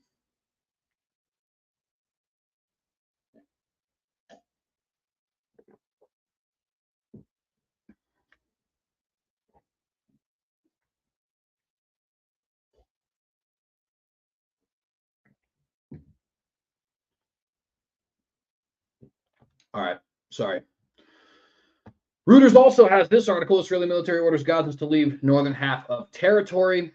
[SPEAKER 1] All right, sorry. Reuters also has this article, Israeli military orders Gazans to leave northern half of territory.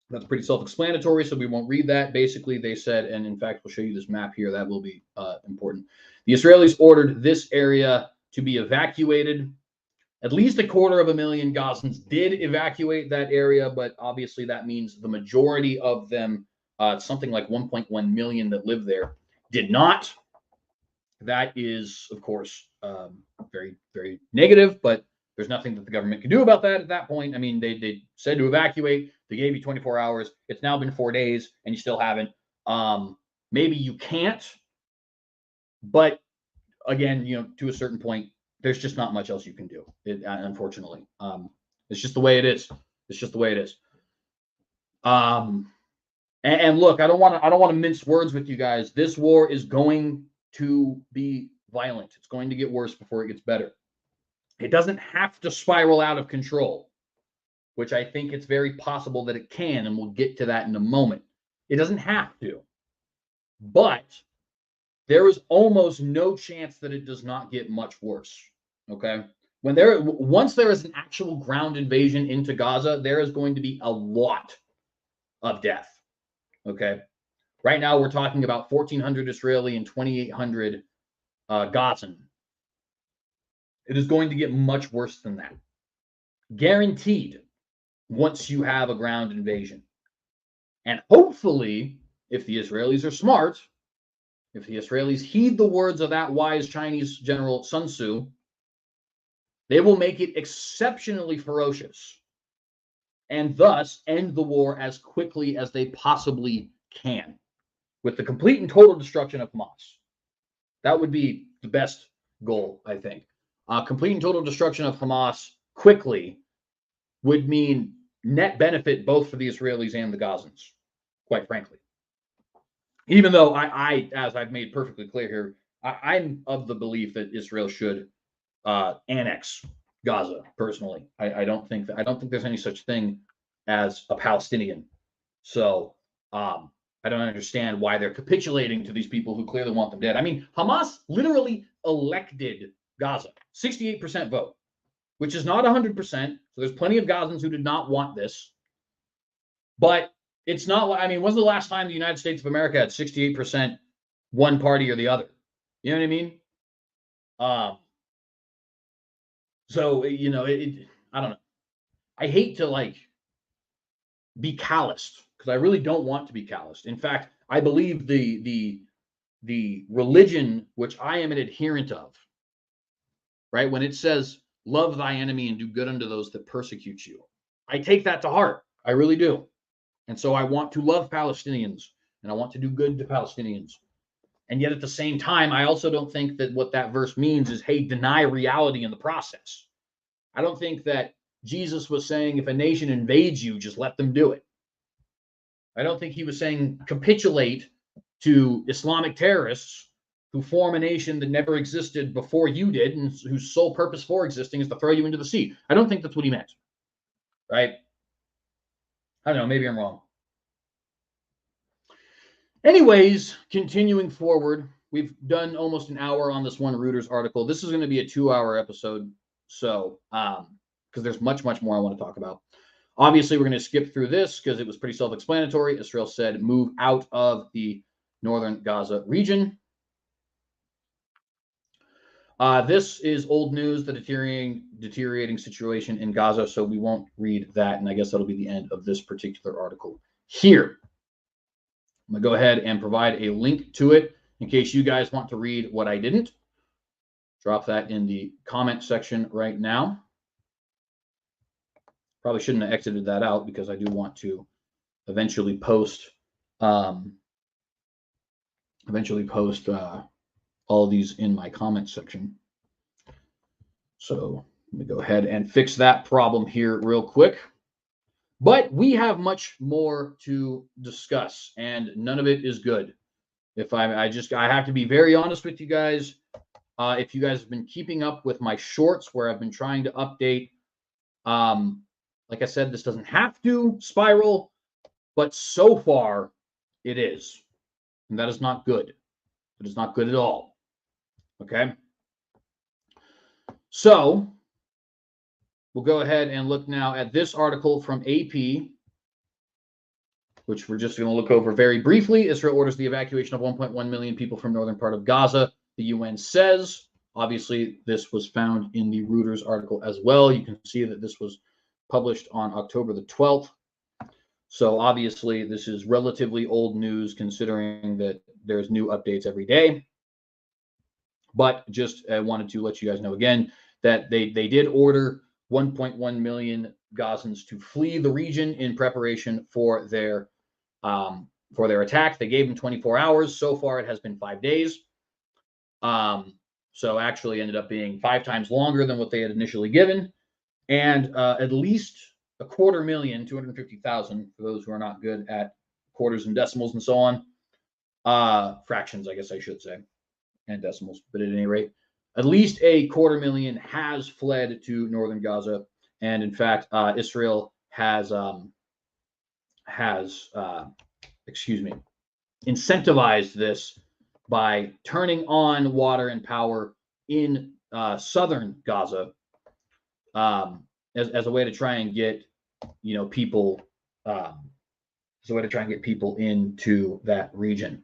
[SPEAKER 1] That's pretty self-explanatory, so we won't read that. Basically, they said, and in fact, we'll show you this map here. That will be important. The Israelis ordered this area to be evacuated. At least 250,000 Gazans did evacuate that area, but obviously that means the majority of them, something like 1.1 million that live there, did not. That is, of course, very, very negative, but there's nothing that the government can do about that at that point. I mean, they said to evacuate. They gave you 24 hours. It's now been 4 days, and you still haven't. Maybe you can't, but again, to a certain point, there's just not much else you can do. Unfortunately, it's just the way it is. It's just the way it is. And look, I don't want to mince words with you guys. This war is going to be violent. It's going to get worse before it gets better. It doesn't have to spiral out of control, which I think it's very possible that it can, and we'll get to that in a moment. It doesn't have to, but there is almost no chance that it does not get much worse. Okay, once there is an actual ground invasion into Gaza, there is going to be a lot of death. Okay, right now we're talking about 1,400 Israeli and 2,800 Gazan. It is going to get much worse than that, guaranteed. Once you have a ground invasion, and hopefully, if the Israelis are smart, if the Israelis heed the words of that wise Chinese general Sun Tzu, they will make it exceptionally ferocious and thus end the war as quickly as they possibly can with the complete and total destruction of Hamas. That would be the best goal, I think. Complete and total destruction of Hamas quickly would mean net benefit both for the Israelis and the Gazans, quite frankly. Even though I as I've made perfectly clear here, I'm of the belief that Israel should annex Gaza. Personally, I don't think there's any such thing as a Palestinian. So I don't understand why they're capitulating to these people who clearly want them dead. I mean, Hamas literally elected Gaza, 68% vote, which is not 100%. So there's plenty of Gazans who did not want this. But it's not, I mean, when's the last time the United States of America had 68% one party or the other? You know what I mean? So, I don't know. I hate to be calloused because I really don't want to be calloused. In fact, I believe the religion which I am an adherent of, right? When it says, love thy enemy and do good unto those that persecute you. I take that to heart. I really do. And so I want to love Palestinians and I want to do good to Palestinians. And yet at the same time, I also don't think that what that verse means is, hey, deny reality in the process. I don't think that Jesus was saying if a nation invades you, just let them do it. I don't think he was saying capitulate to Islamic terrorists who form a nation that never existed before you did and whose sole purpose for existing is to throw you into the sea. I don't think that's what he meant, right? I don't know. Maybe I'm wrong. Anyways, continuing forward, we've done almost an hour on this one Reuters article. This is going to be a 2-hour episode. So, because there's much more I want to talk about. Obviously, we're going to skip through this because it was pretty self-explanatory. Israel said move out of the northern Gaza region. This is old news, the deteriorating situation in Gaza, so we won't read that, and I guess that'll be the end of this particular article here. I'm going to go ahead and provide a link to it in case you guys want to read what I didn't. Drop that in the comment section right now. Probably shouldn't have exited that out because I do want to eventually post all of these in my comment section. So let me go ahead and fix that problem here real quick. But we have much more to discuss, and none of it is good. If I have to be very honest with you guys. If you guys have been keeping up with my shorts where I've been trying to update, like I said, this doesn't have to spiral, but so far it is. And that is not good. It is not good at all. Okay. So we'll go ahead and look now at this article from AP, which we're just going to look over very briefly. Israel orders the evacuation of 1.1 million people from northern part of Gaza. The UN says, obviously, this was found in the Reuters article as well. You can see that this was published on October the 12th. So obviously, this is relatively old news considering that there's new updates every day. But just wanted to let you guys know again that they did order 1.1 million Gazans to flee the region in preparation for their attack. They gave them 24 hours. So far, it has been 5 days. So actually ended up being 5 times longer than what they had initially given. And at least 250,000, 250,000, for those who are not good at quarters and decimals and so on. Fractions, I guess I should say, and decimals. But at any rate, at least 250,000 has fled to northern Gaza. And in fact, Israel has incentivized this by turning on water and power in southern Gaza as a way to try and get people into that region.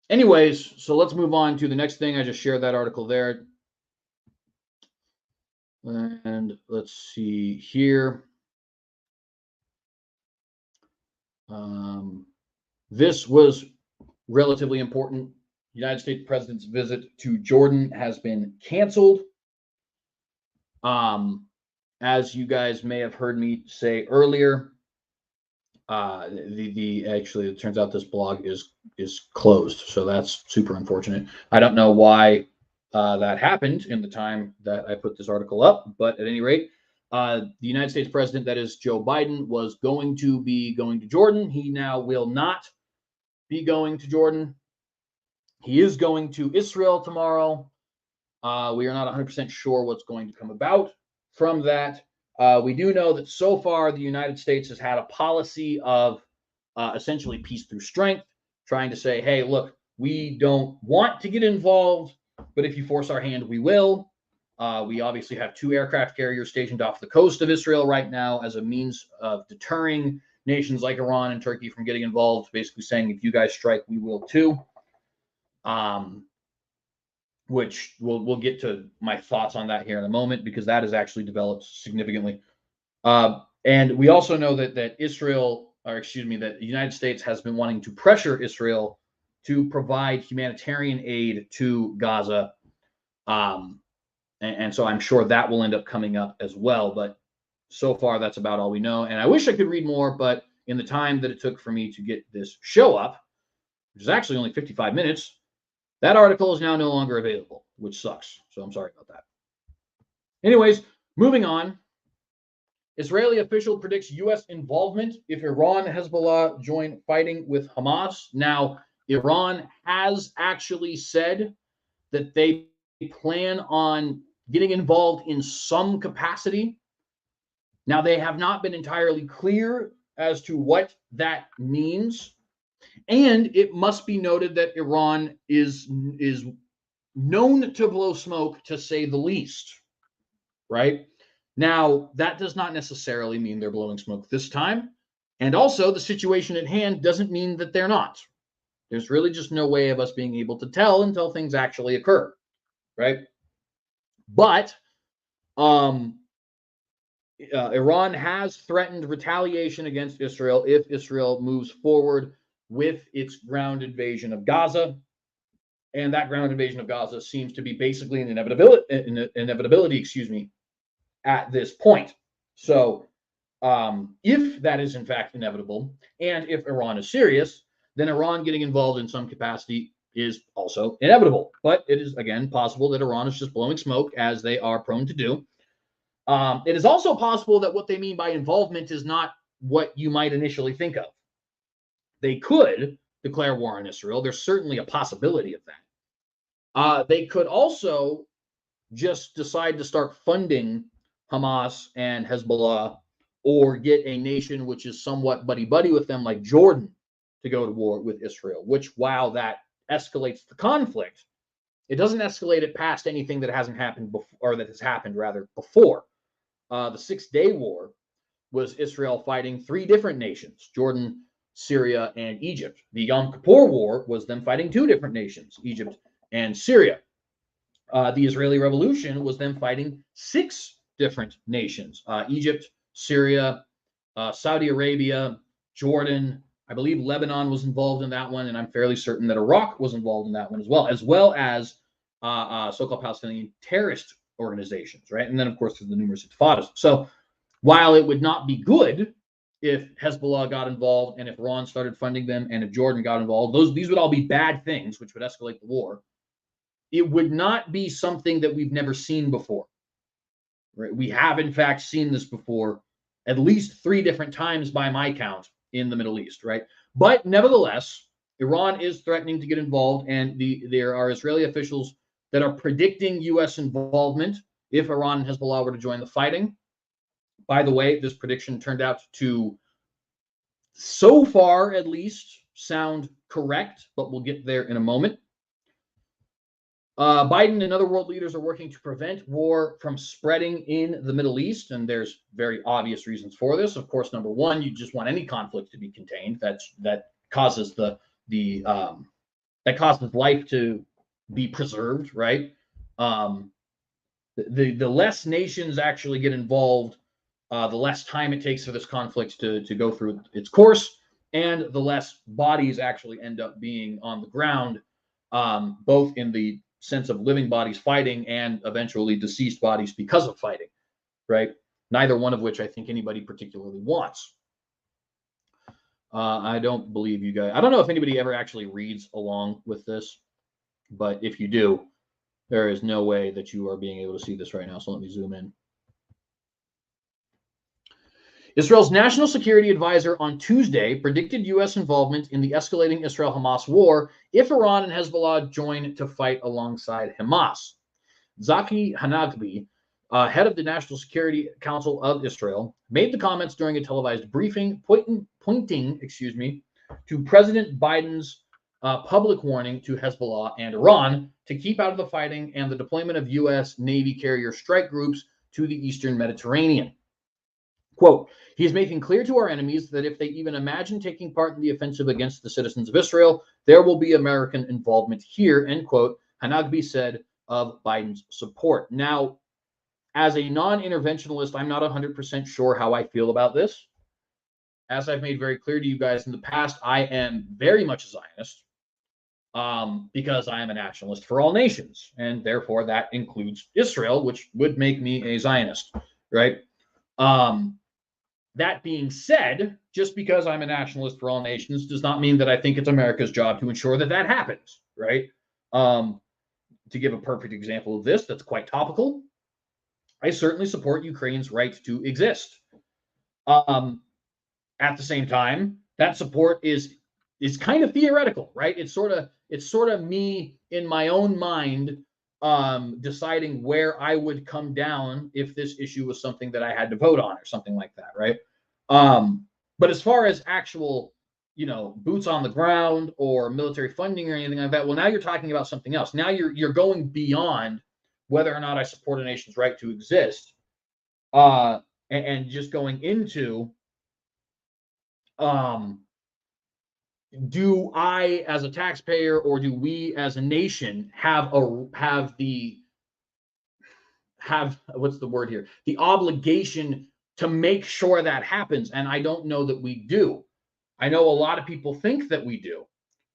[SPEAKER 1] Anyways, so let's move on to the next thing. I just shared that article there. And let's see here. This was relatively important. United States president's visit to Jordan has been canceled. As you guys may have heard me say earlier, actually, it turns out this blog is closed, so that's super unfortunate. I don't know why that happened in the time that I put this article up, but at any rate, the United States president, that is Joe Biden, was going to be going to Jordan. He now will not be going to Jordan. He is going to Israel tomorrow. We are not 100% sure what's going to come about from that. We do know that so far the United States has had a policy of essentially peace through strength, trying to say, hey, look, we don't want to get involved, but if you force our hand, we will. We obviously have 2 aircraft carriers stationed off the coast of Israel right now as a means of deterring nations like Iran and Turkey from getting involved, basically saying, if you guys strike, we will too. Which we'll get to my thoughts on that here in a moment, because that has actually developed significantly. And we also know that that the United States has been wanting to pressure Israel to provide humanitarian aid to Gaza. And so I'm sure that will end up coming up as well. But so far, that's about all we know. And I wish I could read more, but in the time that it took for me to get this show up, which is actually only 55 minutes, that article is now no longer available, which sucks. So I'm sorry about that. Anyways, moving on. Israeli official predicts U.S. involvement if Iran and Hezbollah join fighting with Hamas. Now, Iran has actually said that they plan on getting involved in some capacity. Now, they have not been entirely clear as to what that means. And it must be noted that Iran is known to blow smoke, to say the least, right? Now, that does not necessarily mean they're blowing smoke this time. And also, the situation at hand doesn't mean that they're not. There's really just no way of us being able to tell until things actually occur, right? But Iran has threatened retaliation against Israel if Israel moves forward with its ground invasion of Gaza. And that ground invasion of Gaza seems to be basically an inevitability, at this point. So if that is in fact inevitable, and if Iran is serious, then Iran getting involved in some capacity is also inevitable. But it is, again, possible that Iran is just blowing smoke, as they are prone to do. It is also possible that what they mean by involvement is not what you might initially think of. They could declare war on Israel. There's certainly a possibility of that. They could also just decide to start funding Hamas and Hezbollah, or get a nation which is somewhat buddy-buddy with them, like Jordan, to go to war with Israel, which, while that escalates the conflict, it doesn't escalate it past anything that hasn't happened before, or that has happened rather before. The 6-Day War was Israel fighting 3 different nations: Jordan, Syria, and Egypt. The Yom Kippur War was them fighting 2 different nations: Egypt and Syria. The Israeli Revolution was them fighting 6 different nations: Egypt, Syria, Saudi Arabia, Jordan. I believe Lebanon was involved in that one, and I'm fairly certain that Iraq was involved in that one as well as so-called Palestinian terrorist organizations, right? And then, of course, there's the numerous intifadas. So while it would not be good if Hezbollah got involved, and if Iran started funding them, and if Jordan got involved, these would all be bad things, which would escalate the war. It would not be something that we've never seen before. Right? We have, in fact, seen this before at least 3 different times by my count in the Middle East, right? But nevertheless, Iran is threatening to get involved, and there are Israeli officials that are predicting U.S. involvement if Iran and Hezbollah were to join the fighting. By the way, this prediction turned out to, so far at least, sound correct, but we'll get there in a moment. Biden and other world leaders are working to prevent war from spreading in the Middle East, and there's very obvious reasons for this. Of course, number one, you just want any conflict to be contained. That causes that causes life to be preserved, right? The less nations actually get involved, the less time it takes for this conflict to go through its course, and the less bodies actually end up being on the ground, both in the sense of living bodies fighting and eventually deceased bodies because of fighting, right? Neither one of which I think anybody particularly wants. I don't believe you guys. I don't know if anybody ever actually reads along with this, but if you do, there is no way that you are being able to see this right now. So let me zoom in. Israel's national security advisor on Tuesday predicted U.S. involvement in the escalating Israel-Hamas war if Iran and Hezbollah join to fight alongside Hamas. Zaki Hanagbi, head of the National Security Council of Israel, made the comments during a televised briefing, pointing to President Biden's public warning to Hezbollah and Iran to keep out of the fighting and the deployment of U.S. Navy carrier strike groups to the Eastern Mediterranean. Quote, he is making clear to our enemies that if they even imagine taking part in the offensive against the citizens of Israel, there will be American involvement here, end quote, Hanagbi said of Biden's support. Now, as a non-interventionalist, I'm not 100% sure how I feel about this. As I've made very clear to you guys in the past, I am very much a Zionist because I am a nationalist for all nations, and therefore that includes Israel, which would make me a Zionist, right? That being said, just because I'm a nationalist for all nations does not mean that I think it's America's job to ensure that that happens, right? To give a perfect example of this that's quite topical, I certainly support Ukraine's right to exist. At the same time, that support is kind of theoretical, right? It's sort of me in my own mind deciding where I would come down if this issue was something that I had to vote on or something like that, right? But as far as actual, boots on the ground or military funding or anything like that, well, now you're talking about something else. Now you're going beyond whether or not I support a nation's right to exist, and just going into, do I as a taxpayer or do we as a nation have what's the word here, the obligation to make sure that happens? And I don't know that we do. I know a lot of people think that we do,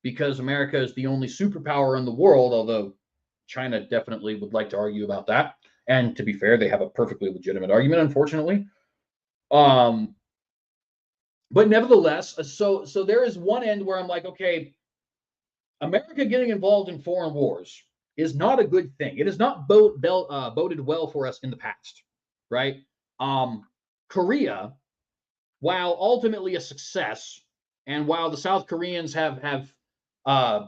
[SPEAKER 1] because America is the only superpower in the world, although China definitely would like to argue about that. And to be fair, they have a perfectly legitimate argument, unfortunately. But nevertheless, so there is one end where I'm like, okay, America getting involved in foreign wars is not a good thing. It has not boded well for us in the past, right? Korea, while ultimately a success, and while the South Koreans have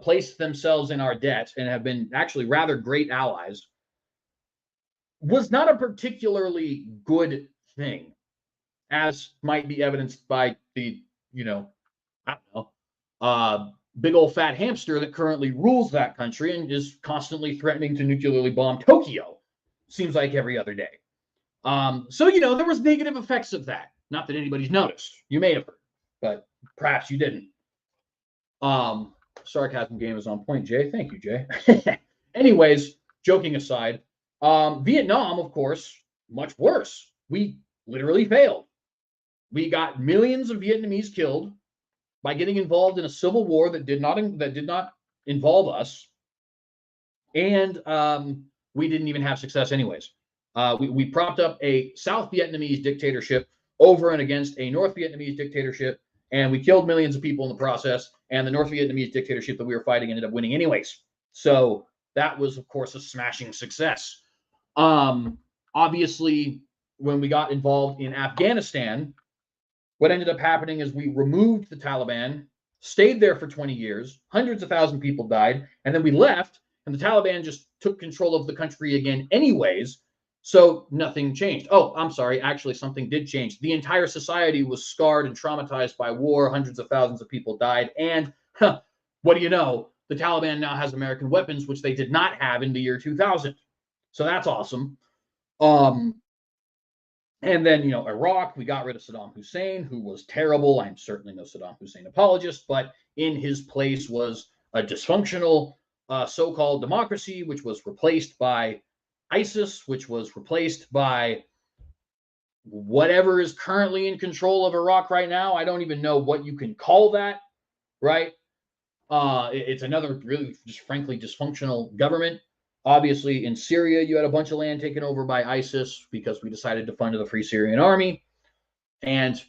[SPEAKER 1] placed themselves in our debt and have been actually rather great allies, was not a particularly good thing, as might be evidenced by the, I don't know, big old fat hamster that currently rules that country and is constantly threatening to nuclearly bomb Tokyo, seems like every other day. So, there was negative effects of that. Not that anybody's noticed. You may have heard, but perhaps you didn't. Sarcasm game is on point, Jay. Thank you, Jay. Anyways, joking aside, Vietnam, of course, much worse. We literally failed. We got millions of Vietnamese killed by getting involved in a civil war that did not involve us, and we didn't even have success anyways. We propped up a South Vietnamese dictatorship over and against a North Vietnamese dictatorship, and we killed millions of people in the process, and the North Vietnamese dictatorship that we were fighting ended up winning anyways. So that was, of course, a smashing success. Obviously, when we got involved in Afghanistan, what ended up happening is we removed the Taliban, stayed there for 20 years, hundreds of thousands of people died, and then we left, and the Taliban just took control of the country again anyways, so nothing changed. Oh, I'm sorry, actually something did change. The entire society was scarred and traumatized by war, hundreds of thousands of people died, and what do you know? The Taliban now has American weapons, which they did not have in the year 2000. So that's awesome. And then, Iraq, we got rid of Saddam Hussein, who was terrible. I'm certainly no Saddam Hussein apologist, but in his place was a dysfunctional so-called democracy, which was replaced by ISIS, which was replaced by whatever is currently in control of Iraq right now. I don't even know what you can call that, right? It's another really, just frankly, dysfunctional government. Obviously, in Syria, you had a bunch of land taken over by ISIS because we decided to fund the Free Syrian Army. And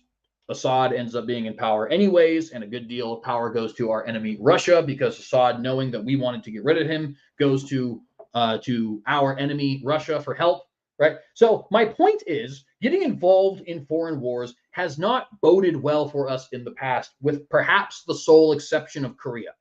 [SPEAKER 1] Assad ends up being in power anyways, and a good deal of power goes to our enemy, Russia, because Assad, knowing that we wanted to get rid of him, goes to our enemy, Russia, for help, right? So my point is, getting involved in foreign wars has not boded well for us in the past, with perhaps the sole exception of Korea.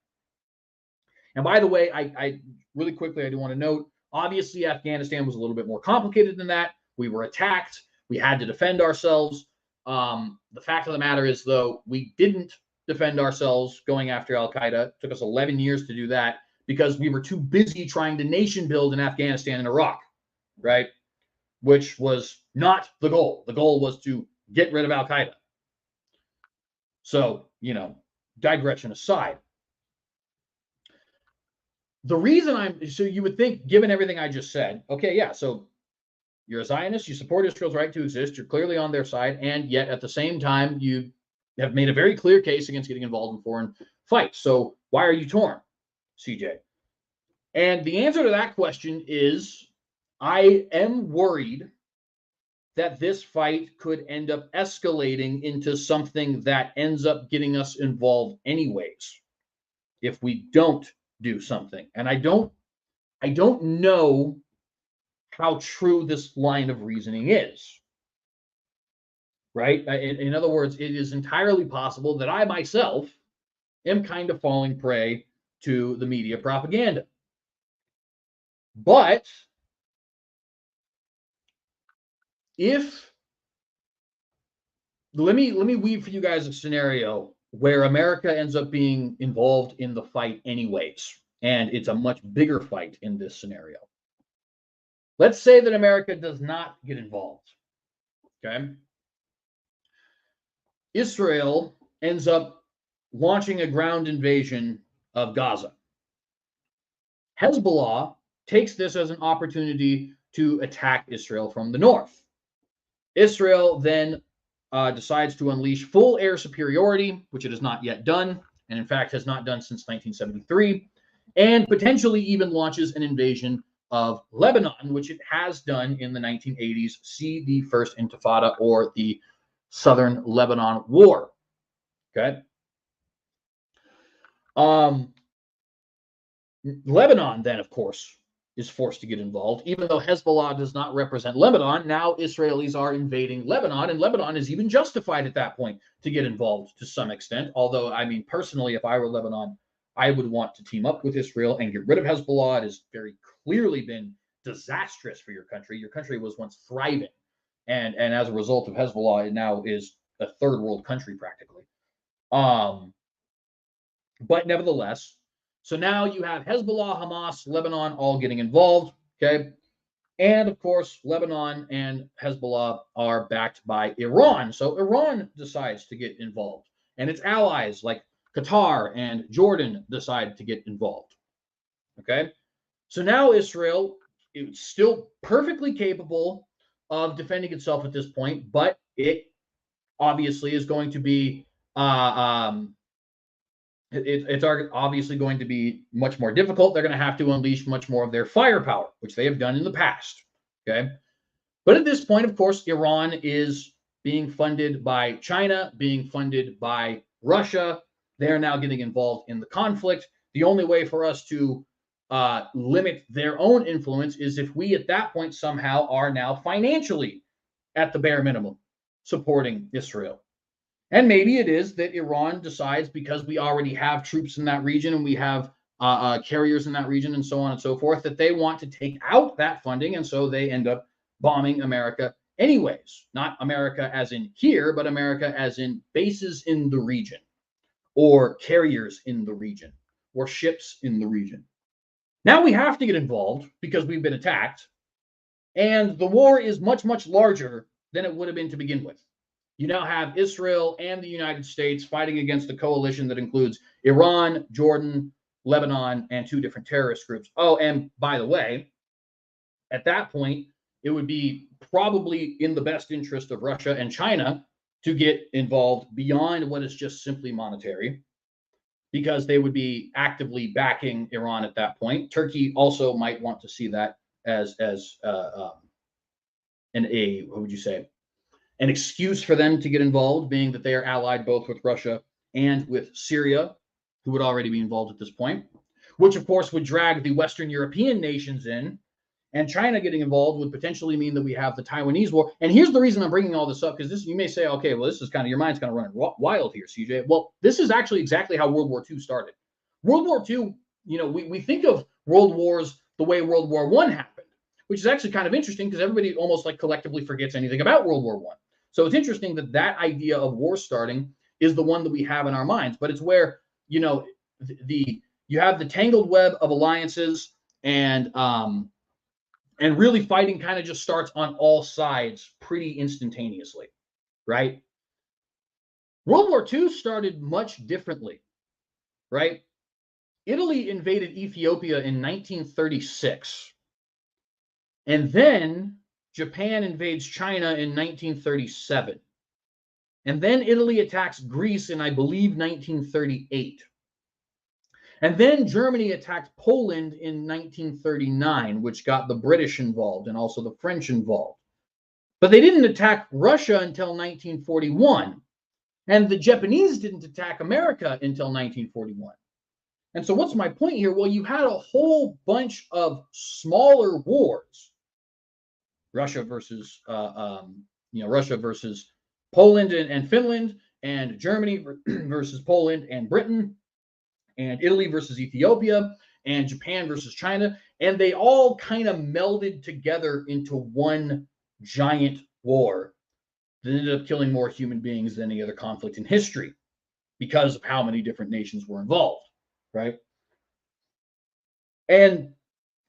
[SPEAKER 1] And by the way, I really quickly, I do want to note, obviously, Afghanistan was a little bit more complicated than that. We were attacked. We had to defend ourselves. The fact of the matter is, though, we didn't defend ourselves going after Al-Qaeda. It took us 11 years to do that because we were too busy trying to nation build in Afghanistan and Iraq, right? Which was not the goal. The goal was to get rid of Al-Qaeda. So, digression aside. The reason so you would think, given everything I just said, okay, yeah, so you're a Zionist, you support Israel's right to exist, you're clearly on their side, and yet at the same time, you have made a very clear case against getting involved in foreign fights. So why are you torn, CJ? And the answer to that question is, I am worried that this fight could end up escalating into something that ends up getting us involved anyways, if we don't do something. And I don't know how true this line of reasoning is, right? In other words, it is entirely possible that I myself am kind of falling prey to the media propaganda. But if let me weave for you guys a scenario where America ends up being involved in the fight anyways, and it's a much bigger fight in this scenario. Let's say that America does not get involved. Okay. Israel ends up launching a ground invasion of Gaza. Hezbollah takes this as an opportunity to attack Israel from the north. Israel then decides to unleash full air superiority, which it has not yet done, and in fact has not done since 1973, and potentially even launches an invasion of Lebanon, which it has done in the 1980s. See the First Intifada, or the Southern Lebanon War. Okay. Lebanon then, of course, is forced to get involved. Even though Hezbollah does not represent Lebanon, now Israelis are invading Lebanon, and Lebanon is even justified at that point to get involved to some extent. Although, I mean, personally, if I were Lebanon, I would want to team up with Israel and get rid of Hezbollah. It has very clearly been disastrous for your country. Your country was once thriving, and as a result of Hezbollah, it now is a third world country practically. But nevertheless, so now you have Hezbollah, Hamas, Lebanon all getting involved, okay? And of course, Lebanon and Hezbollah are backed by Iran. So Iran decides to get involved, and its allies like Qatar and Jordan decide to get involved, okay? So now Israel is still perfectly capable of defending itself at this point, but it obviously is going to be it's obviously going to be much more difficult. They're going to have to unleash much more of their firepower, which they have done in the past. Okay. But at this point, of course, Iran is being funded by China, being funded by Russia. They're now getting involved in the conflict. The only way for us to limit their own influence is if we, at that point, somehow are now financially at the bare minimum supporting Israel. And maybe it is that Iran decides, because we already have troops in that region and we have carriers in that region and so on and so forth, that they want to take out that funding. And so they end up bombing America anyways. Not America as in here, but America as in bases in the region, or carriers in the region, or ships in the region. Now we have to get involved because we've been attacked. And the war is much, much larger than it would have been to begin with. You now have Israel and the United States fighting against a coalition that includes Iran, Jordan, Lebanon, and 2 different terrorist groups. Oh, and by the way, at that point, it would be probably in the best interest of Russia and China to get involved beyond what is just simply monetary, because they would be actively backing Iran at that point. Turkey also might want to see that as what would you say? An excuse for them to get involved, being that they are allied both with Russia and with Syria, who would already be involved at this point, which of course would drag the Western European nations in, and China getting involved would potentially mean that we have the Taiwanese war. And here's the reason I'm bringing all this up, because this, you may say, okay, well, this is kind of, your mind's kind of running wild here, CJ. Well, this is actually exactly how World War II started. World War II, we think of world wars the way World War I happened, which is actually kind of interesting because everybody almost like collectively forgets anything about World War I. So it's interesting that that idea of war starting is the one that we have in our minds, but it's where, you have the tangled web of alliances, and really fighting kind of just starts on all sides pretty instantaneously, right? World War II started much differently, right? Italy invaded Ethiopia in 1936. And then Japan invades China in 1937. And then Italy attacks Greece in, I believe, 1938. And then Germany attacked Poland in 1939, which got the British involved and also the French involved. But they didn't attack Russia until 1941. And the Japanese didn't attack America until 1941. And so what's my point here? Well, you had a whole bunch of smaller wars. Russia versus Poland and Finland, and Germany versus Poland and Britain, and Italy versus Ethiopia, and Japan versus China, and they all kind of melded together into one giant war that ended up killing more human beings than any other conflict in history because of how many different nations were involved, right? And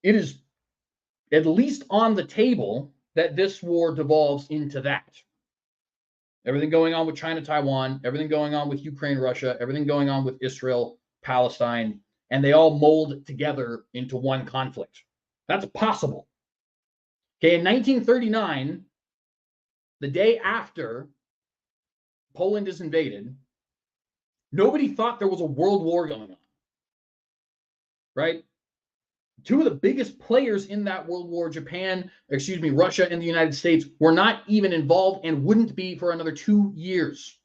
[SPEAKER 1] it is at least on the table that this war devolves into that. Everything going on with China, Taiwan, everything going on with Ukraine, Russia, everything going on with Israel, Palestine, and they all mold together into one conflict. That's possible. Okay, in 1939, the day after Poland is invaded, nobody thought there was a world war going on, right? Two of the biggest players in that world war, Russia and the United States, were not even involved and wouldn't be for another 2 years,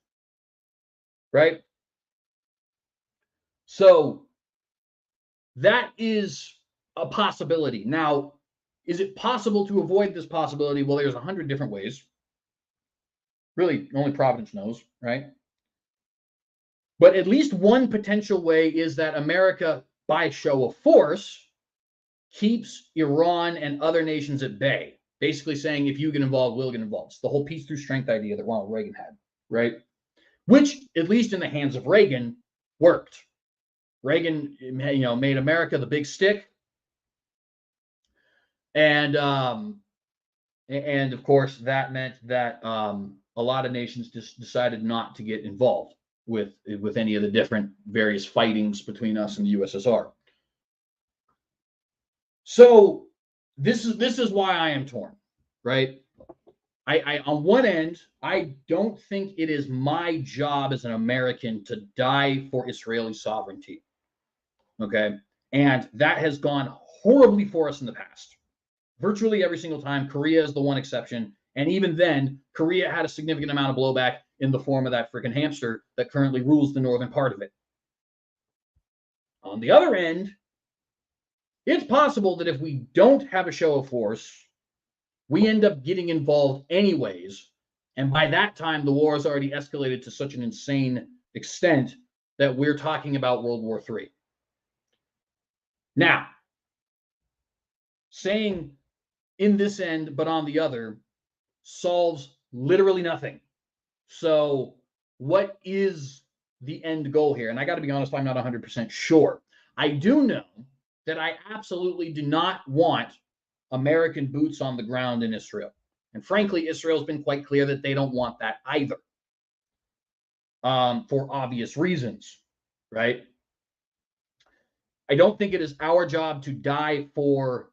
[SPEAKER 1] right? So that is a possibility. Now, is it possible to avoid this possibility? Well, there's 100 different ways. Really, only Providence knows, right? But at least one potential way is that America, by show of force, keeps Iran and other nations at bay, basically saying, if you get involved, we'll get involved. It's the whole peace through strength idea that Ronald Reagan had, right? Which, at least in the hands of Reagan, worked. Reagan, made America the big stick. And of course, that meant that a lot of nations just decided not to get involved with any of the different various fightings between us and the USSR. So this is why I am torn, right? I on one end, I don't think it is my job as an American to die for Israeli sovereignty. Okay. And that has gone horribly for us in the past. Virtually every single time. Korea is the one exception. And even then, Korea had a significant amount of blowback in the form of that freaking hamster that currently rules the northern part of it. On the other end, it's possible that if we don't have a show of force, we end up getting involved anyways. And by that time, the war has already escalated to such an insane extent that we're talking about World War III. Now, saying in this end, but on the other, solves literally nothing. So what is the end goal here? And I got to be honest, I'm not 100% sure. I do know that I absolutely do not want American boots on the ground in Israel. And frankly, Israel's been quite clear that they don't want that either, for obvious reasons, right? I don't think it is our job to die for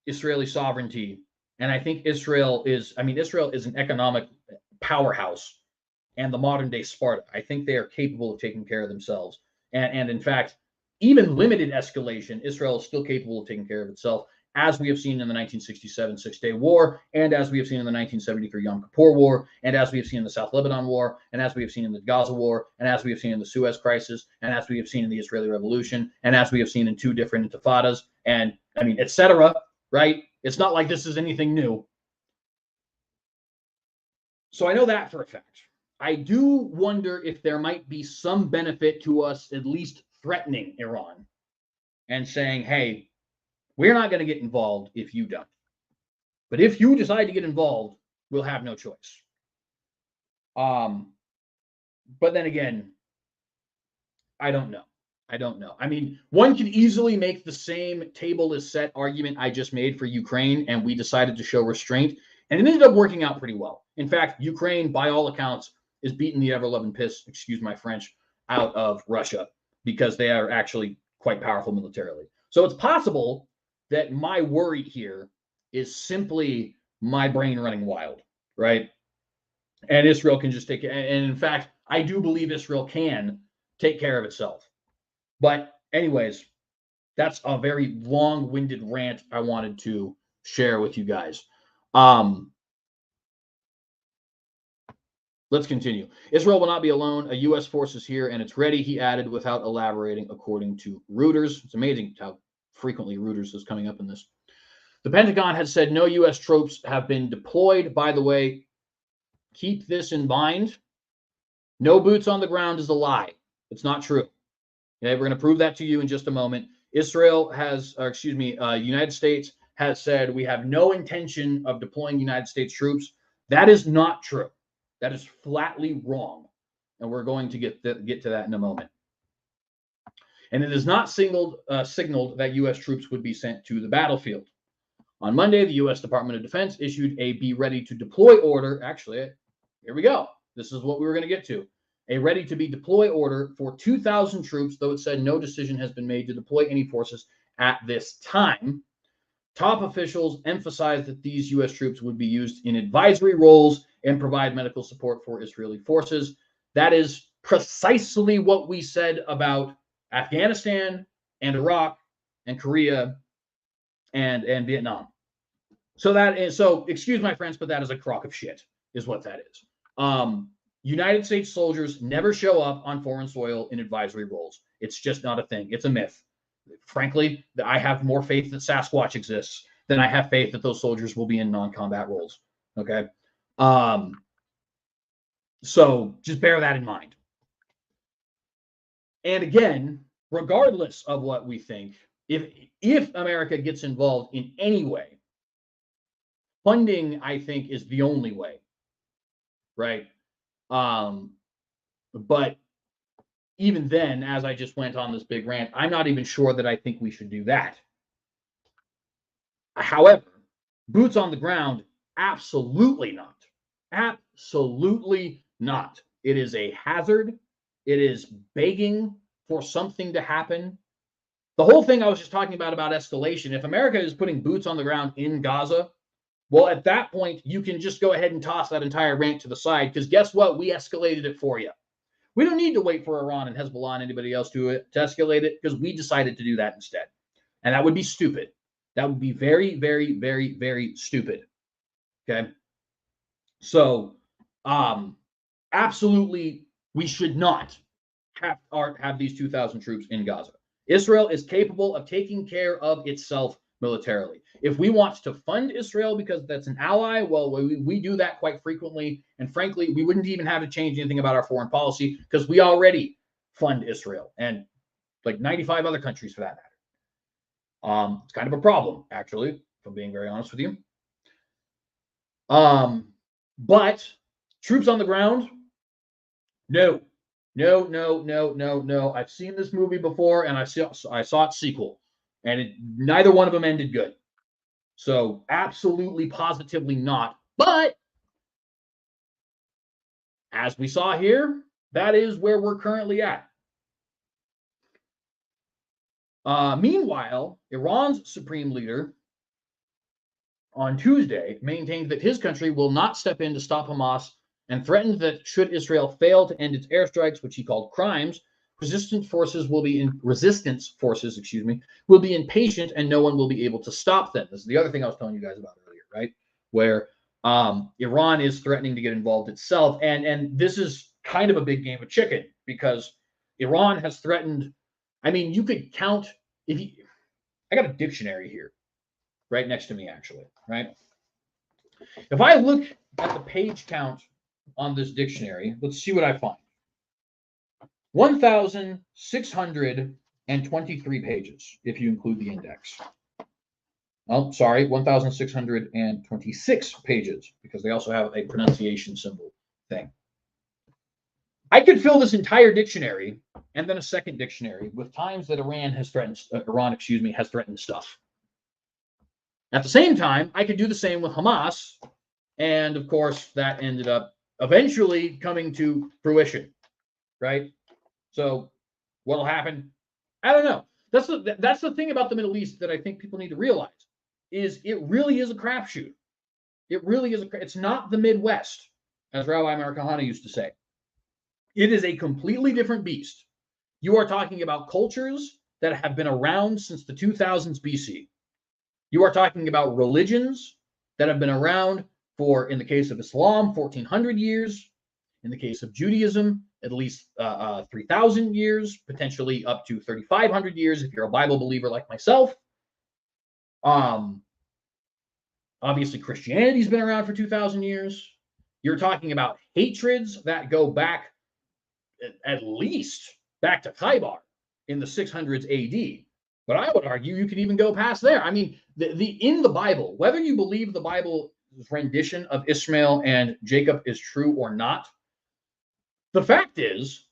[SPEAKER 1] Israeli sovereignty. And I think Israel is an economic powerhouse and the modern day Sparta. I think they are capable of taking care of themselves. And in fact, even limited escalation, Israel is still capable of taking care of itself, as we have seen in the 1967 Six-Day War, and as we have seen in the 1973 Yom Kippur War, and as we have seen in the South Lebanon War, and as we have seen in the Gaza War, and as we have seen in the Suez Crisis, and as we have seen in the Israeli Revolution, and as we have seen in 2 different intifadas, and etc., right? It's not like this is anything new. So I know that for a fact. I do wonder if there might be some benefit to us at least threatening Iran and saying, hey, we're not going to get involved if you don't. But if you decide to get involved, we'll have no choice. But then again, I don't know. I mean, one could easily make the same table is set argument I just made for Ukraine, and we decided to show restraint, and it ended up working out pretty well. In fact, Ukraine, by all accounts, is beating the ever-loving piss, excuse my French, out of Russia because they are actually quite powerful militarily. So it's possible that my worry here is simply my brain running wild, right? And Israel can just take it. And in fact, I do believe Israel can take care of itself. But anyways, that's a very long-winded rant I wanted to share with you guys. Let's continue. Israel will not be alone. A U.S. force is here, and it's ready, he added, without elaborating, according to Reuters. It's amazing how frequently Reuters is coming up in this. The Pentagon has said no U.S. troops have been deployed. By the way, keep this in mind. No boots on the ground is a lie. It's not true. Okay, we're going to prove that to you in just a moment. United States has said we have no intention of deploying United States troops. That is not true. That is flatly wrong. And we're going to get to that in a moment. And it is not signaled that U.S. troops would be sent to the battlefield. On Monday, the U.S. Department of Defense issued a be ready to deploy order. Actually, here we go. This is what we were going to get to. A ready to be deploy order for 2,000 troops, though it said no decision has been made to deploy any forces at this time. Top officials emphasized that these U.S. troops would be used in advisory roles and provide medical support for Israeli forces. That is precisely what we said about Afghanistan and Iraq and Korea and Vietnam. So excuse my French, but that is a crock of shit, is what that is. United States soldiers never show up on foreign soil in advisory roles. It's just not a thing. It's a myth. Frankly, I have more faith that Sasquatch exists than I have faith that those soldiers will be in non-combat roles. Okay. So just bear that in mind. And again, regardless of what we think, if America gets involved in any way, funding, I think, is the only way, right? But even then, as I just went on this big rant, I'm not even sure that I think we should do that. However, boots on the ground, absolutely not. Absolutely not. It is a hazard. It is begging for something to happen. The whole thing I was just talking about escalation, if America is putting boots on the ground in Gaza, well, at that point, you can just go ahead and toss that entire rant to the side, because guess what? We escalated it for you. We don't need to wait for Iran and Hezbollah and anybody else to escalate it, because we decided to do that instead. And that would be stupid. That would be very, very, very, very stupid. Okay? So, absolutely, we should not have these 2,000 troops in Gaza. Israel is capable of taking care of itself militarily. If we want to fund Israel because that's an ally, well, we do that quite frequently. And frankly, we wouldn't even have to change anything about our foreign policy, because we already fund Israel and like 95 other countries for that matter. It's kind of a problem, actually, if I'm being very honest with you. But troops on the ground, no. I've seen this movie before, and I saw its sequel, and neither one of them ended good. So absolutely, positively not. But as we saw here, that is where we're currently at. Meanwhile, Iran's supreme leader on Tuesday maintained that his country will not step in to stop Hamas, and threatened that should Israel fail to end its airstrikes, which he called crimes, resistance forces will be impatient, and no one will be able to stop them. This is the other thing I was telling you guys about earlier, right? Where Iran is threatening to get involved itself, and this is kind of a big game of chicken, because Iran has threatened. I mean, you could count I got a dictionary here, right next to me, actually, right? If I look at the page count on this dictionary, let's see what I find. 1,623 pages, if you include the index. Oh, sorry, 1,626 pages, because they also have a pronunciation symbol thing. I could fill this entire dictionary and then a second dictionary with times that Iran has threatened stuff. At the same time, I could do the same with Hamas, and of course, that ended up eventually coming to fruition, right? So what'll happen? I don't know. That's the thing about the Middle East that I think people need to realize, is it really is a crapshoot. It really is it's not the Midwest, as Rabbi Markahana used to say. It is a completely different beast. You are talking about cultures that have been around since the 2000s BC. You are talking about religions that have been around for, in the case of Islam, 1,400 years. In the case of Judaism, at least 3,000 years, potentially up to 3,500 years if you're a Bible believer like myself. Obviously, Christianity's been around for 2,000 years. You're talking about hatreds that go back at least back to Khaybar in the 600s AD. But I would argue you could even go past there. I mean, in the Bible, whether you believe the Bible rendition of Ishmael and Jacob is true or not. The fact is,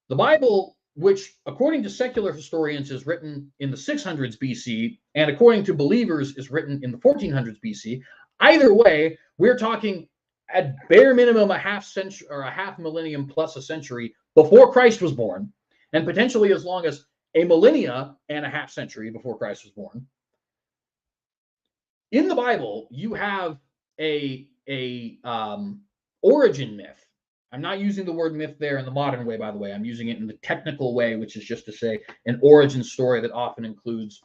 [SPEAKER 1] the Bible, which according to secular historians is written in the 600s BC, and according to believers is written in the 1400s BC, either way, we're talking at bare minimum a half century or a half millennium plus a century before Christ was born, and potentially as long as a millennia and a half century before Christ was born. In the Bible, you have a origin myth. I'm not using the word myth there in the modern way, by the way. I'm using it in the technical way, which is just to say an origin story that often includes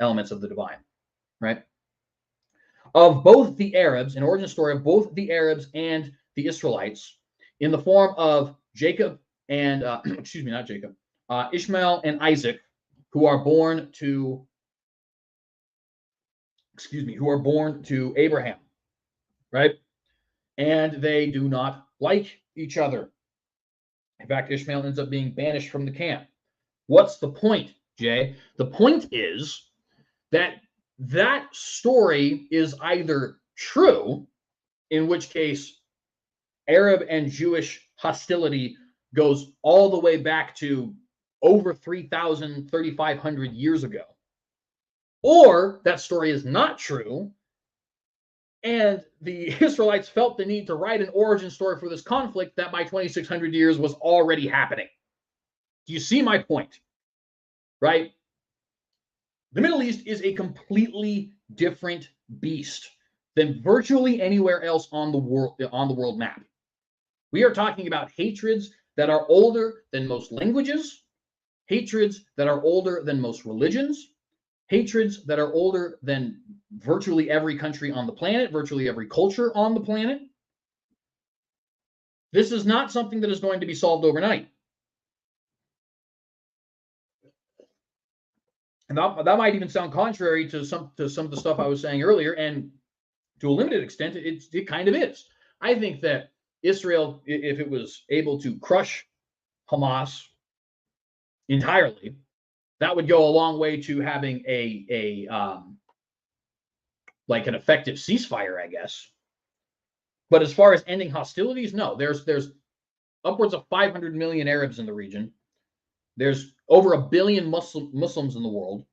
[SPEAKER 1] elements of the divine, right? Of both the Arabs, an origin story of both the Arabs and the Israelites in the form of Jacob and, excuse me, not Jacob, Ishmael and Isaac, who are born to, Abraham, right? And they do not like each other. In fact, Ishmael ends up being banished from the camp. What's the point, Jay? The point is that that story is either true, in which case Arab and Jewish hostility goes all the way back to over 3,000, 3,500 years ago, or that story is not true, and the Israelites felt the need to write an origin story for this conflict that by 2,600 years was already happening. Do you see my point? Right? The Middle East is a completely different beast than virtually anywhere else on the world map. We are talking about hatreds that are older than most languages, hatreds that are older than most religions, hatreds that are older than virtually every country on the planet, virtually every culture on the planet. This is not something that is going to be solved overnight. And that might even sound contrary to some of the stuff I was saying earlier, and to a limited extent, it kind of is. I think that Israel, if it was able to crush Hamas entirely, that would go a long way to having like an effective ceasefire, I guess. But as far as ending hostilities, no. There's upwards of 500 million Arabs in the region. There's over 1 billion Muslims in the world.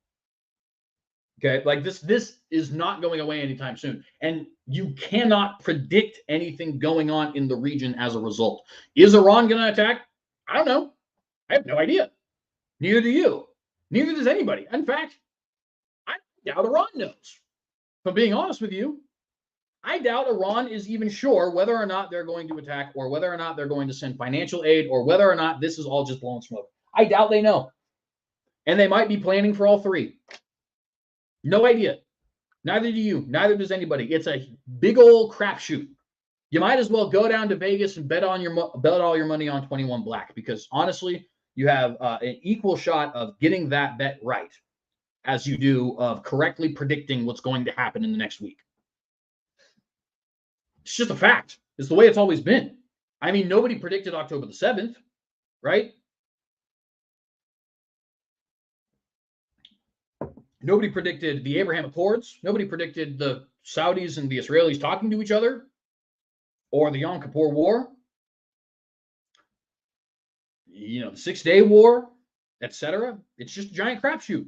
[SPEAKER 1] Okay, like this is not going away anytime soon. And you cannot predict anything going on in the region as a result. Is Iran going to attack? I don't know. I have no idea. Neither do you. Neither does anybody. In fact, I doubt Iran knows. If I'm being honest with you, I doubt Iran is even sure whether or not they're going to attack, or whether or not they're going to send financial aid, or whether or not this is all just blowing smoke. I doubt they know. And they might be planning for all three. No idea. Neither do you. Neither does anybody. It's a big old crapshoot. You might as well go down to Vegas and bet all your money on 21 Black, because honestly, you have an equal shot of getting that bet right as you do of correctly predicting what's going to happen in the next week. It's just a fact. It's the way it's always been. I mean, nobody predicted October the 7th, right? Nobody predicted the Abraham Accords. Nobody predicted the Saudis and the Israelis talking to each other, or the Yom Kippur War, the 6-Day War, etc. It's just a giant crapshoot.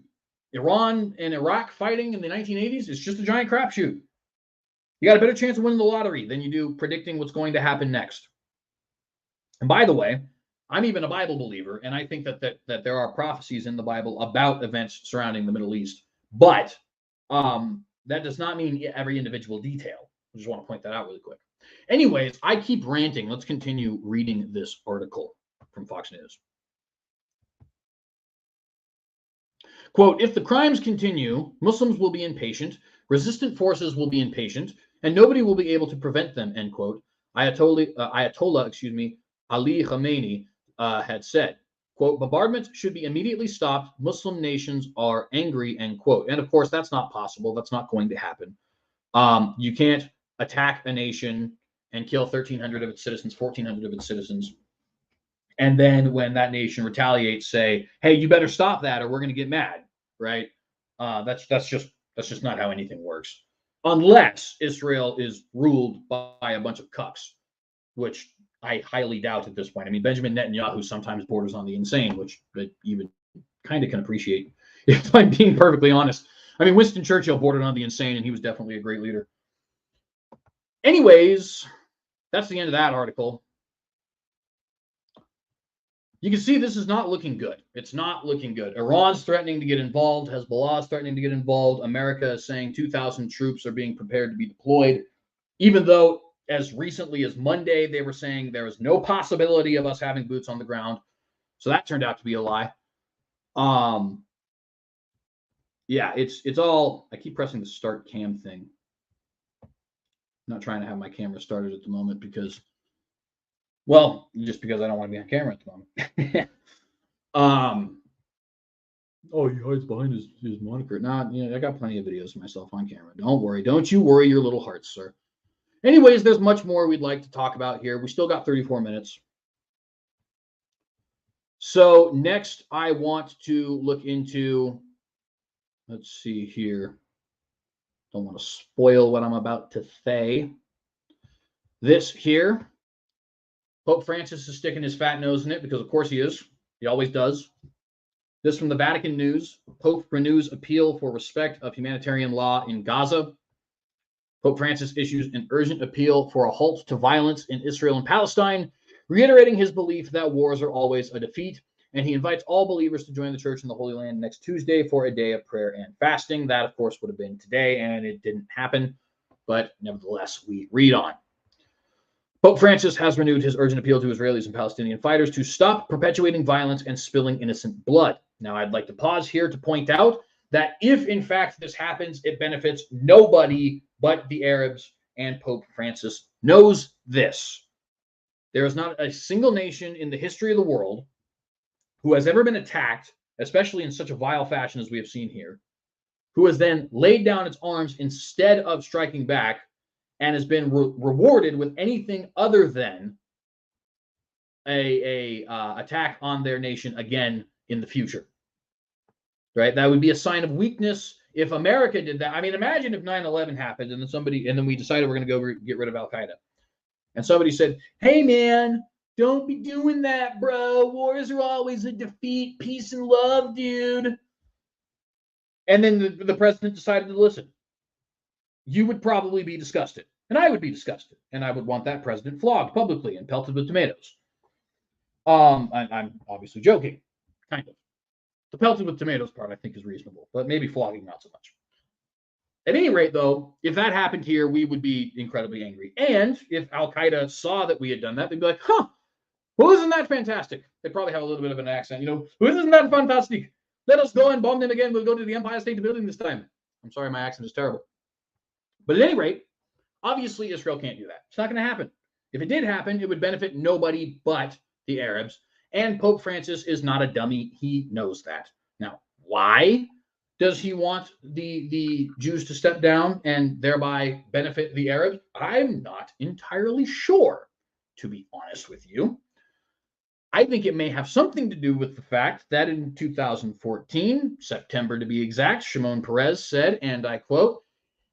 [SPEAKER 1] Iran and Iraq fighting in the 1980s is just a giant crapshoot. You got a better chance of winning the lottery than you do predicting what's going to happen next. And by the way, I'm even a Bible believer, and I think that there are prophecies in the Bible about events surrounding the Middle East, but that does not mean every individual detail. I just want to point that out really quick. Anyways, I keep ranting. Let's continue reading this article from Fox News. Quote, if the crimes continue, Muslims will be impatient, resistant forces will be impatient, and nobody will be able to prevent them, end quote. Ayatollah, Ali Khamenei had said, quote, bombardment should be immediately stopped. Muslim nations are angry, end quote. And of course, that's not possible. That's not going to happen. You can't attack a nation and kill 1,300 of its citizens, 1,400 of its citizens, and then when that nation retaliates, say, hey, you better stop that or we're going to get mad, right? That's just not how anything works. unless Israel is ruled by a bunch of cucks, which I highly doubt at this point. I mean, Benjamin Netanyahu sometimes borders on the insane, which I even kind of can appreciate, if I'm being perfectly honest. I mean, Winston Churchill bordered on the insane, and he was definitely a great leader. Anyways, that's the end of that article. You can see this is not looking good. It's not looking good. Iran's threatening to get involved. Hezbollah's threatening to get involved. America is saying 2,000 troops are being prepared to be deployed, even though as recently as Monday, they were saying there was no possibility of us having boots on the ground. So that turned out to be a lie. Yeah, it's all, I keep pressing the start cam thing. I'm not trying to have my camera started at the moment because, well, just because I don't want to be on camera at the moment. Oh, he hides behind his moniker. Nah, I got plenty of videos of myself on camera. Don't worry. Don't you worry your little hearts, sir. Anyways, there's much more we'd like to talk about here. We still got 34 minutes. So next, I want to look into, let's see here. Don't want to spoil what I'm about to say. This here, Pope Francis is sticking his fat nose in it because, of course, he is. He always does. This from the Vatican News. Pope renews appeal for respect of humanitarian law in Gaza. Pope Francis issues an urgent appeal for a halt to violence in Israel and Palestine, reiterating his belief that wars are always a defeat. And he invites all believers to join the church in the Holy Land next Tuesday for a day of prayer and fasting. That, of course, would have been today, and it didn't happen. But nevertheless, we read on. Pope Francis has renewed his urgent appeal to Israelis and Palestinian fighters to stop perpetuating violence and spilling innocent blood. Now, I'd like to pause here to point out that if, in fact, this happens, it benefits nobody but the Arabs, and Pope Francis knows this. There is not a single nation in the history of the world who has ever been attacked, especially in such a vile fashion as we have seen here, who has then laid down its arms instead of striking back and has been rewarded with anything other than a attack on their nation again in the future. Right? That would be a sign of weakness if America did that. I mean, imagine if 9/11 happened and then we decided we're going to go get rid of Al-Qaeda. And somebody said, hey, man, don't be doing that, bro. Wars are always a defeat. Peace and love, dude. And then the president decided to listen. You would probably be disgusted. And I would be disgusted. And I would want that president flogged publicly and pelted with tomatoes. I'm obviously joking. Kind of. The pelted with tomatoes part, I think, is reasonable. But maybe flogging, not so much. At any rate, though, if that happened here, we would be incredibly angry. And if Al-Qaeda saw that we had done that, they'd be like, huh, well, isn't that fantastic? They'd probably have a little bit of an accent. Well, isn't that fantastic? Let us go and bomb them again. We'll go to the Empire State Building this time. I'm sorry, my accent is terrible. But at any rate, obviously, Israel can't do that. It's not going to happen. If it did happen, it would benefit nobody but the Arabs. And Pope Francis is not a dummy. He knows that. Now, why does he want the Jews to step down and thereby benefit the Arabs? I'm not entirely sure, to be honest with you. I think it may have something to do with the fact that in 2014, September to be exact, Shimon Peres said, and I quote,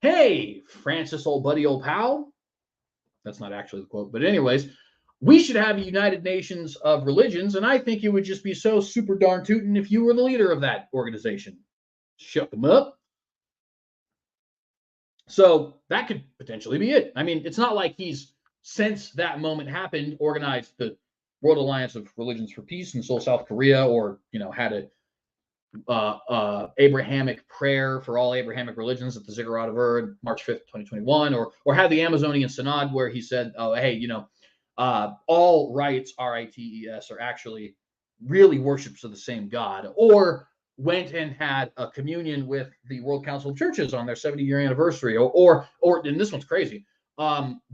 [SPEAKER 1] hey, Francis, old buddy, old pal. That's not actually the quote, but anyways, we should have a United Nations of religions, and I think it would just be so super darn tootin' if you were the leader of that organization. Shut them up. So that could potentially be it. I mean, it's not like he's, since that moment happened, organized the World Alliance of Religions for Peace in Seoul, South Korea, or, had a Abrahamic prayer for all Abrahamic religions at the Ziggurat of Ur, March 5th, 2021, or had the Amazonian Synod where he said, oh, hey, all rites, R-I-T-E-S, are actually really worships of the same God, or went and had a communion with the World Council of Churches on their 70-year anniversary, or and this one's crazy,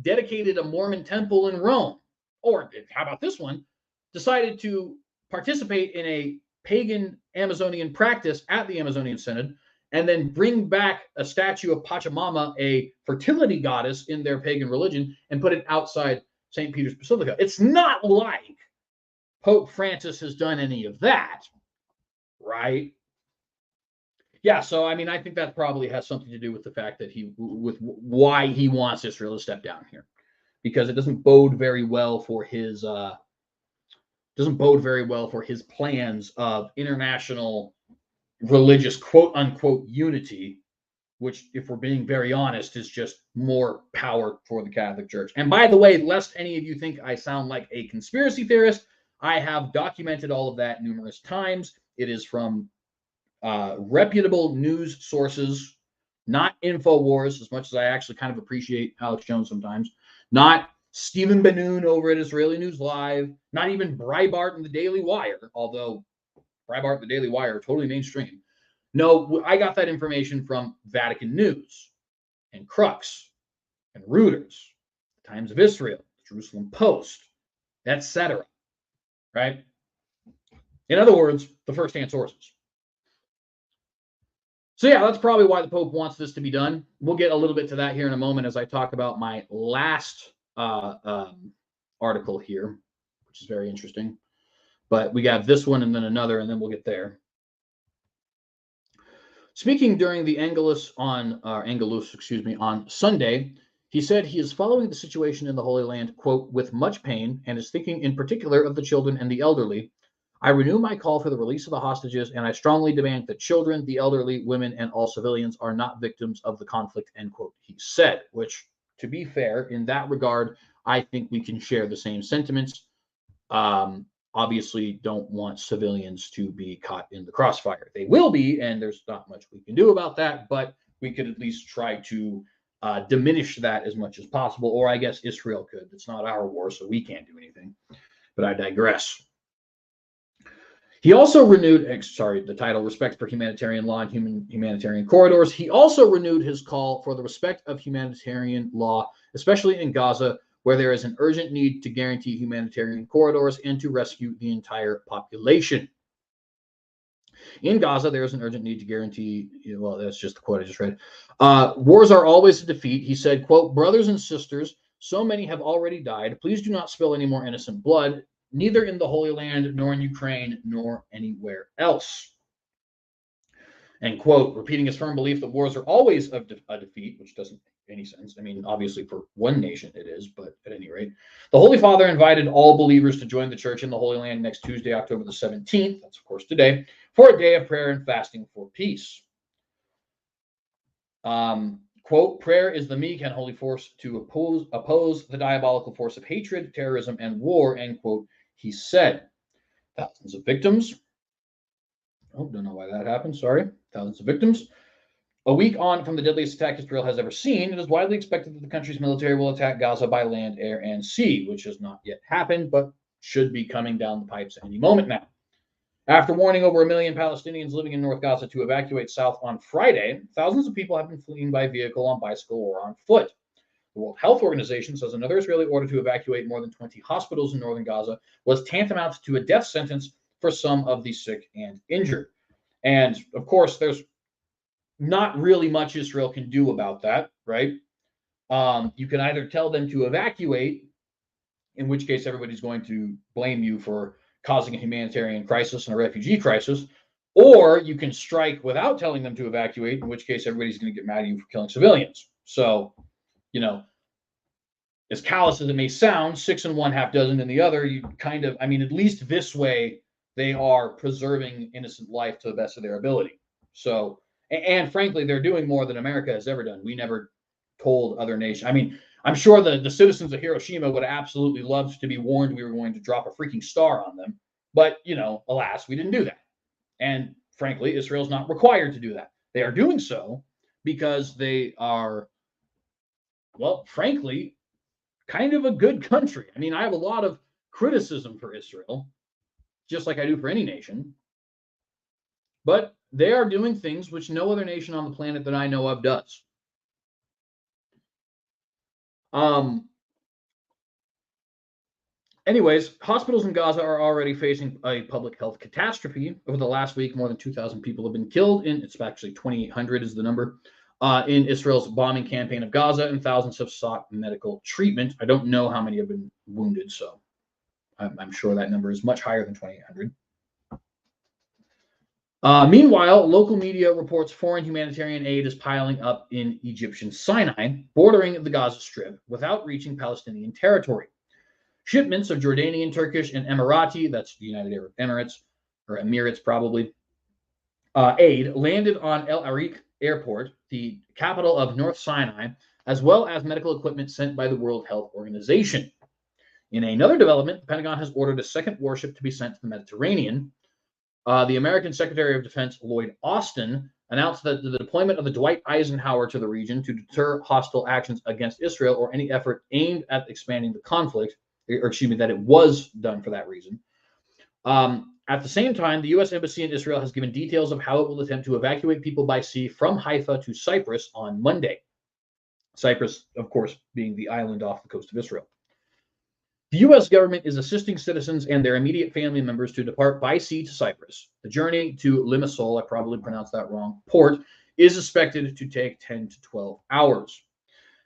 [SPEAKER 1] dedicated a Mormon temple in Rome, or how about this one, decided to participate in a pagan Amazonian practice at the Amazonian Synod, and then bring back a statue of Pachamama, a fertility goddess in their pagan religion, and put it outside St. Peter's Basilica. It's not like Pope Francis has done any of that, right? Yeah, so I mean, I think that probably has something to do with the fact that with why he wants Israel to step down here, because it doesn't bode very well for his plans of international religious quote unquote unity, which, if we're being very honest, is just more power for the Catholic Church. And by the way, lest any of you think I sound like a conspiracy theorist, I have documented all of that numerous times. It is from reputable news sources, not InfoWars, as much as I actually kind of appreciate Alex Jones sometimes, not Stephen Benoon over at Israeli News Live, not even Breitbart and the Daily Wire, although Breitbart and the Daily Wire are totally mainstream. No, I got that information from Vatican News and Crux and Reuters, the Times of Israel, the Jerusalem Post, etc. Right? In other words, the first-hand sources. So yeah, that's probably why the Pope wants this to be done. We'll get a little bit to that here in a moment as I talk about my last article here, which is very interesting. But we got this one and then another, and then we'll get there. Speaking during the Angelus on Sunday, he said he is following the situation in the Holy Land, quote, with much pain, and is thinking in particular of the children and the elderly. I renew my call for the release of the hostages, and I strongly demand that children, the elderly, women, and all civilians are not victims of the conflict, end quote, he said, which, to be fair, in that regard, I think we can share the same sentiments. Obviously don't want civilians to be caught in the crossfire. They will be, and there's not much we can do about that, but we could at least try to diminish that as much as possible, or I guess Israel could. It's not our war, so we can't do anything, but I digress. He also renewed, the title, Respect for Humanitarian Law and Humanitarian Corridors. He also renewed his call for the respect of humanitarian law, especially in Gaza, where there is an urgent need to guarantee humanitarian corridors and to rescue the entire population. In Gaza, there is an urgent need to guarantee, well, that's just the quote I just read. Wars are always a defeat. He said, quote, brothers and sisters, so many have already died. Please do not spill any more innocent blood, neither in the Holy Land, nor in Ukraine, nor anywhere else. And quote, repeating his firm belief that wars are always a defeat, which doesn't make any sense. I mean, obviously for one nation it is, but at any rate, the Holy Father invited all believers to join the church in the Holy Land next Tuesday, October the 17th, that's of course today, for a day of prayer and fasting for peace. Quote, prayer is the meek and holy force to oppose the diabolical force of hatred, terrorism, and war, end quote, he said. Thousands of victims. Oh, don't know why that happened. Sorry. Thousands of victims. A week on from the deadliest attack Israel has ever seen, it is widely expected that the country's military will attack Gaza by land, air, and sea, which has not yet happened, but should be coming down the pipes any moment now. After warning over 1 million Palestinians living in North Gaza to evacuate south on Friday, thousands of people have been fleeing by vehicle, on bicycle, or on foot. The World Health Organization says another Israeli order to evacuate more than 20 hospitals in northern Gaza was tantamount to a death sentence for some of the sick and injured. And of course, there's not really much Israel can do about that, right? You can either tell them to evacuate, in which case everybody's going to blame you for causing a humanitarian crisis and a refugee crisis, or you can strike without telling them to evacuate, in which case everybody's going to get mad at you for killing civilians. So, as callous as it may sound, 6 in one, half dozen in the other, you kind of, at least this way, they are preserving innocent life to the best of their ability. So, and frankly, they're doing more than America has ever done. We never told other nations. I'm sure the citizens of Hiroshima would absolutely love to be warned we were going to drop a freaking star on them. But, alas, we didn't do that. And frankly, Israel's not required to do that. They are doing so because they are, well, frankly, kind of a good country. I have a lot of criticism for Israel, just like I do for any nation. But they are doing things which no other nation on the planet that I know of does. Anyways, hospitals in Gaza are already facing a public health catastrophe. Over the last week, more than 2,000 people have been killed. It's actually 2,800 is the number. In Israel's bombing campaign of Gaza, and thousands have sought medical treatment. I don't know how many have been wounded, so I'm sure that number is much higher than 2,800. Meanwhile, local media reports foreign humanitarian aid is piling up in Egyptian Sinai, bordering the Gaza Strip, without reaching Palestinian territory. Shipments of Jordanian, Turkish, and Emirati, that's the United Arab Emirates, or Emirates probably, aid landed on El Ariq Airport, the capital of North Sinai, as well as medical equipment sent by the World Health Organization. In another development, the Pentagon has ordered a second warship to be sent to the Mediterranean. The American Secretary of Defense Lloyd Austin announced that the deployment of the Dwight Eisenhower to the region to deter hostile actions against Israel or any effort aimed at expanding the conflict, or excuse me, that it was done for that reason. At the same time, the U.S. Embassy in Israel has given details of how it will attempt to evacuate people by sea from Haifa to Cyprus on Monday. Cyprus, of course, being the island off the coast of Israel. The U.S. government is assisting citizens and their immediate family members to depart by sea to Cyprus. The journey to Limassol, I probably pronounced that wrong, port, is expected to take 10 to 12 hours.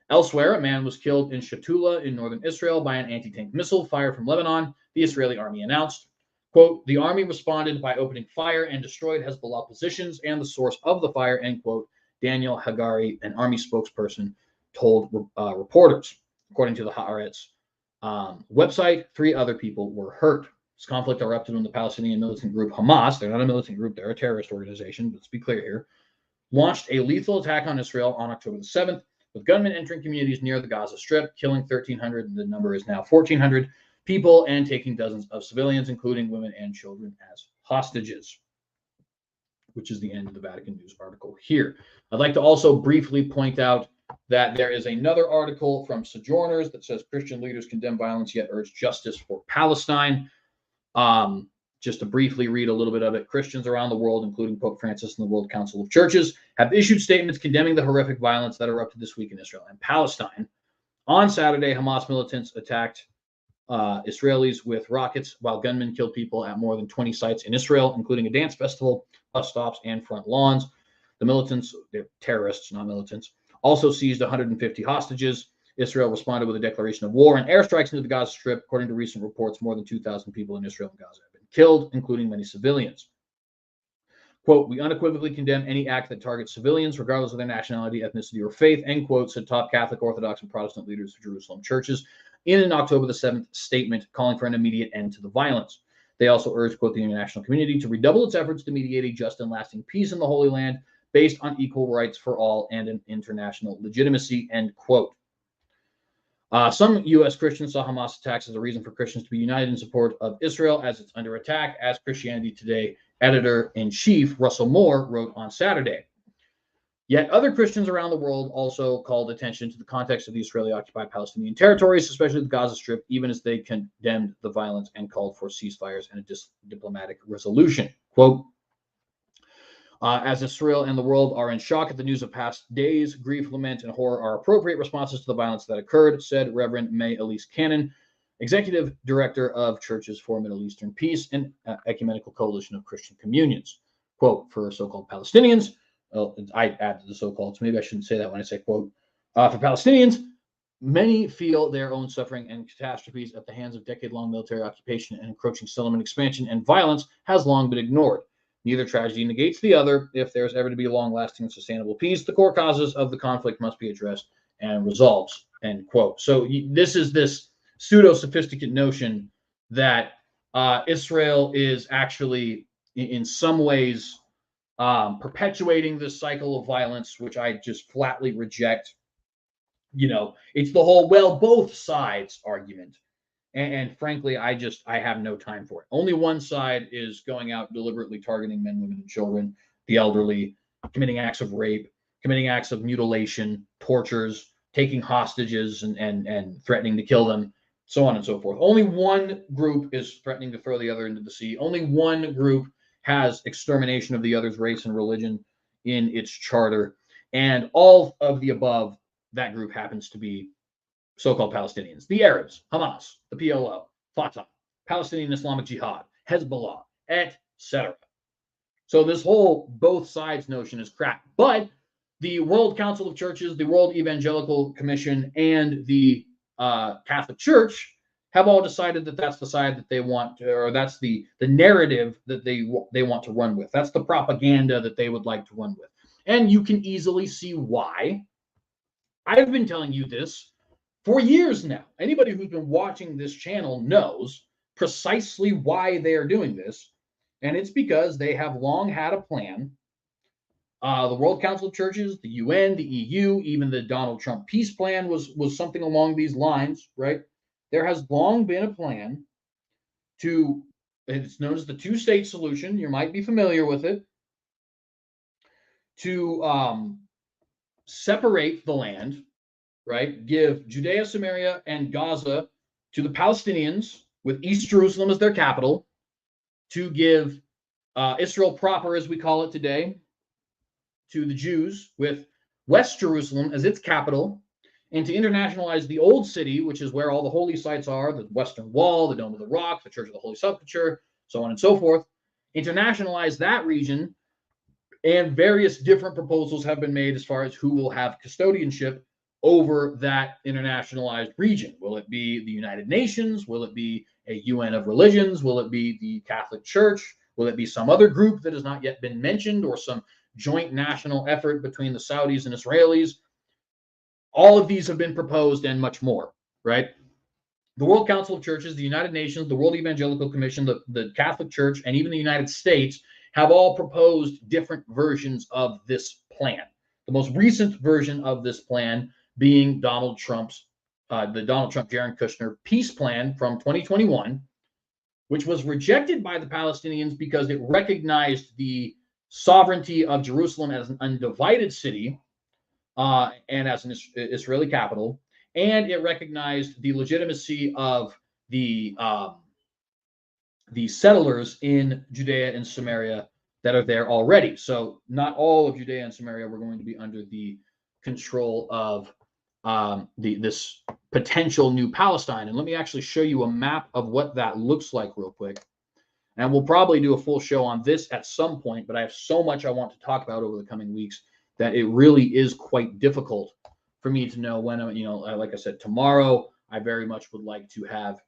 [SPEAKER 1] Elsewhere, a man was killed in Shatula in northern Israel by an anti-tank missile fired from Lebanon, the Israeli army announced. Quote, the army responded by opening fire and destroyed Hezbollah positions and the source of the fire, end quote, Daniel Hagari, an army spokesperson, told reporters. According to the Haaretz website, 3 other people were hurt. This conflict erupted when the Palestinian militant group Hamas, they're not a militant group, they're a terrorist organization, let's be clear here, launched a lethal attack on Israel on October the 7th, with gunmen entering communities near the Gaza Strip, killing 1,300, and the number is now 1,400 people, and taking dozens of civilians, including women and children, as hostages, which is the end of the Vatican News article here. I'd like to also briefly point out that there is another article from Sojourners that says Christian leaders condemn violence yet urge justice for Palestine. Just to briefly read a little bit of it, Christians around the world, including Pope Francis and the World Council of Churches, have issued statements condemning the horrific violence that erupted this week in Israel and Palestine. On Saturday, Hamas militants attacked Israelis with rockets while gunmen killed people at more than 20 sites in Israel, including a dance festival, bus stops, and front lawns. The militants, they're terrorists, not militants, also seized 150 hostages. Israel responded with a declaration of war and airstrikes into the Gaza Strip. According to recent reports, more than 2,000 people in Israel and Gaza have been killed, including many civilians. Quote, we unequivocally condemn any act that targets civilians, regardless of their nationality, ethnicity, or faith, end quote, said top Catholic, Orthodox, and Protestant leaders of Jerusalem churches in an October the 7th statement calling for an immediate end to the violence. They also urged, quote, the international community to redouble its efforts to mediate a just and lasting peace in the Holy Land based on equal rights for all and an international legitimacy, end quote. Some U.S. Christians saw Hamas attacks as a reason for Christians to be united in support of Israel as it's under attack, as Christianity Today editor-in-chief Russell Moore wrote on Saturday. Yet other Christians around the world also called attention to the context of the Israeli-occupied Palestinian territories, especially the Gaza Strip, even as they condemned the violence and called for ceasefires and a diplomatic resolution. Quote, as Israel and the world are in shock at the news of past days, grief, lament, and horror are appropriate responses to the violence that occurred, said Reverend May Elise Cannon, Executive Director of Churches for Middle Eastern Peace and Ecumenical Coalition of Christian Communions. Quote, for so-called Palestinians, well, I added the so-called, so maybe I shouldn't say that when I say quote. For Palestinians, many feel their own suffering and catastrophes at the hands of decade-long military occupation and encroaching settlement expansion and violence has long been ignored. Neither tragedy negates the other. If there is ever to be long-lasting and sustainable peace, the core causes of the conflict must be addressed and resolved, end quote. So this is this pseudo-sophisticate notion that Israel is actually, in some ways, perpetuating this cycle of violence, which I just flatly reject. You know, it's the whole, well, both sides argument. And frankly, I have no time for it. Only one side is going out deliberately targeting men, women, and children, the elderly, committing acts of rape, committing acts of mutilation, tortures, taking hostages and threatening to kill them, so on and so forth. Only one group is threatening to throw the other into the sea. Only one group has extermination of the other's race and religion in its charter. And all of the above, that group happens to be so-called Palestinians, the Arabs, Hamas, the PLO, Fatah, Palestinian Islamic Jihad, Hezbollah, etc. So this whole both sides notion is crap. But the World Council of Churches, the World Evangelical Commission, and the Catholic Church have all decided that that's the side that they want, or that's the narrative that they want to run with. That's the propaganda that they would like to run with. And you can easily see why. I've been telling you this for years now. Anybody who's been watching this channel knows precisely why they are doing this. And it's because they have long had a plan. The World Council of Churches, the UN, the EU, even the Donald Trump peace plan was something along these lines, right? There has long been a plan to, it's known as the two-state solution. You might be familiar with it, to separate the land, right? Give Judea, Samaria, and Gaza to the Palestinians with East Jerusalem as their capital, to give Israel proper, as we call it today, to the Jews with West Jerusalem as its capital, and to internationalize the Old City, which is where all the holy sites are, the Western Wall, the Dome of the Rock, the Church of the Holy Sepulchre, so on and so forth. Internationalize that region, and various different proposals have been made as far as who will have custodianship over that internationalized region. Will it be the United Nations? Will it be a UN of religions? Will it be the Catholic Church? Will it be some other group that has not yet been mentioned, or some joint national effort between the Saudis and Israelis? All of these have been proposed, and much more, right? The World Council of Churches, the United Nations, the World Evangelical Commission, the Catholic Church, and even the United States have all proposed different versions of this plan. The most recent version of this plan being the Donald Trump, Jared Kushner peace plan from 2021, which was rejected by the Palestinians because it recognized the sovereignty of Jerusalem as an undivided city, and as an Israeli capital, and it recognized the legitimacy of the settlers in Judea and Samaria that are there already. So not all of Judea and Samaria were going to be under the control of this potential new Palestine. And let me actually show you a map of what that looks like real quick. And we'll probably do a full show on this at some point, but I have so much I want to talk about over the coming weeks that it really is quite difficult for me to know when, like I said, tomorrow, I very much would like to have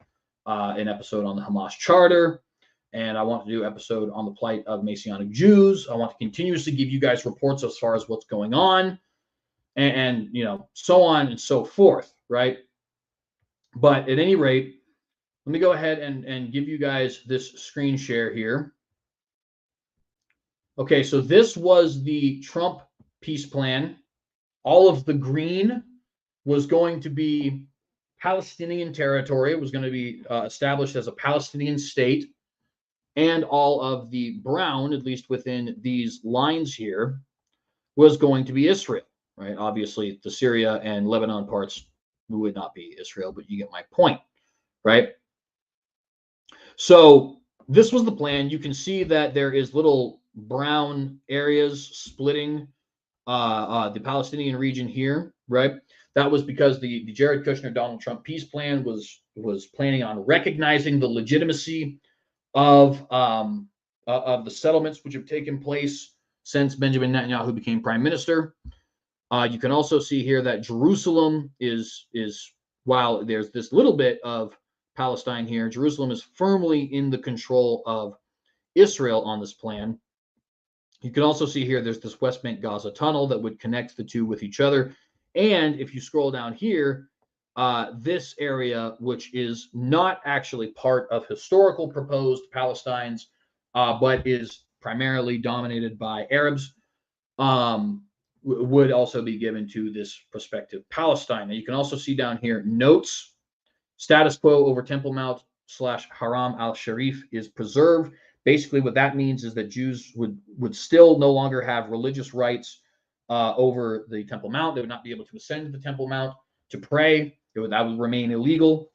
[SPEAKER 1] an episode on the Hamas Charter, and I want to do an episode on the plight of Messianic Jews. I want to continuously give you guys reports as far as what's going on, and so on and so forth, right? But at any rate, let me go ahead and give you guys this screen share here. Okay, so this was the Trump peace plan. All of the green was going to be Palestinian territory. It was going to be established as a Palestinian state. And all of the brown, at least within these lines here, was going to be Israel, right? Obviously, the Syria and Lebanon parts would not be Israel, but you get my point, right? So this was the plan. You can see that there is little brown areas splitting the Palestinian region here, right? That was because the Jared Kushner Donald Trump peace plan was planning on recognizing the legitimacy of the settlements which have taken place since Benjamin Netanyahu became prime minister. You can also see here that Jerusalem is while there's this little bit of Palestine here, Jerusalem is firmly in the control of Israel on this plan. You can also see here there's this West Bank Gaza tunnel that would connect the two with each other. And if you scroll down here, this area, which is not actually part of historical proposed Palestines, but is primarily dominated by Arabs, would also be given to this prospective Palestine. And you can also see down here notes, status quo over Temple Mount / Haram al-Sharif is preserved. Basically, what that means is that Jews would still no longer have religious rights over the Temple Mount. They would not be able to ascend to the Temple Mount to pray. That would remain illegal,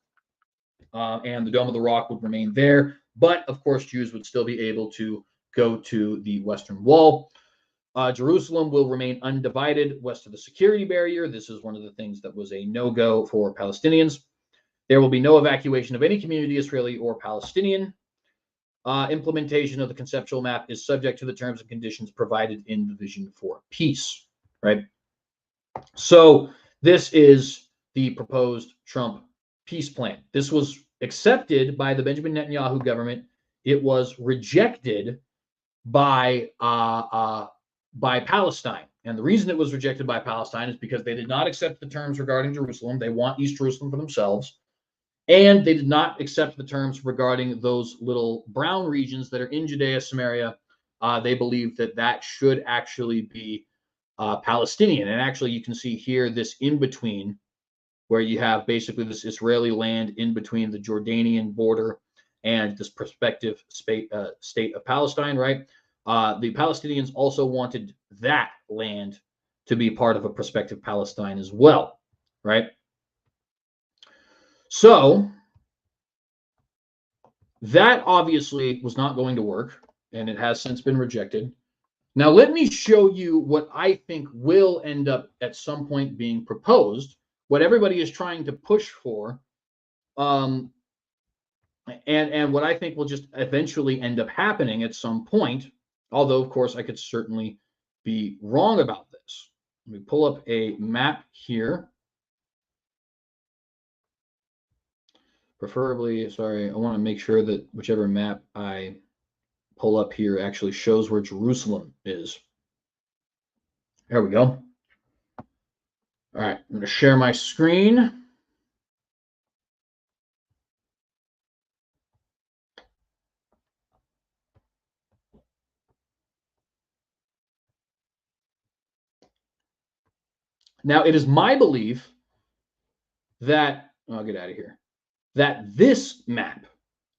[SPEAKER 1] and the Dome of the Rock would remain there. But, of course, Jews would still be able to go to the Western Wall. Jerusalem will remain undivided west of the security barrier. This is one of the things that was a no-go for Palestinians. There will be no evacuation of any community, Israeli or Palestinian. Implementation of the conceptual map is subject to the terms and conditions provided in the Vision for Peace, right? So this is the proposed Trump peace plan. This was accepted by the Benjamin Netanyahu government. It was rejected by Palestine. And the reason it was rejected by Palestine is because they did not accept the terms regarding Jerusalem. They want East Jerusalem for themselves. And they did not accept the terms regarding those little brown regions that are in Judea, Samaria. They believe that that should actually be Palestinian. And actually, you can see here this in between, where you have basically this Israeli land in between the Jordanian border and this prospective state of Palestine, right? The Palestinians also wanted that land to be part of a prospective Palestine as well, right? So that obviously was not going to work, and it has since been rejected. Now, let me show you what I think will end up at some point being proposed, what everybody is trying to push for, and what I think will just eventually end up happening at some point, although, of course, I could certainly be wrong about this. Let me pull up a map here. Preferably, sorry, I want to make sure that whichever map I pull up here actually shows where Jerusalem is. There we go. All right, I'm going to share my screen. Now, it is my belief that, I'll get out of here, that this map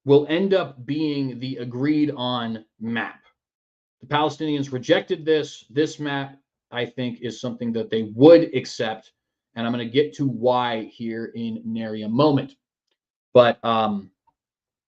[SPEAKER 1] will end up being the agreed on map. The Palestinians rejected this. This map, I think, is something that they would accept. And I'm going to get to why here in nary a moment. But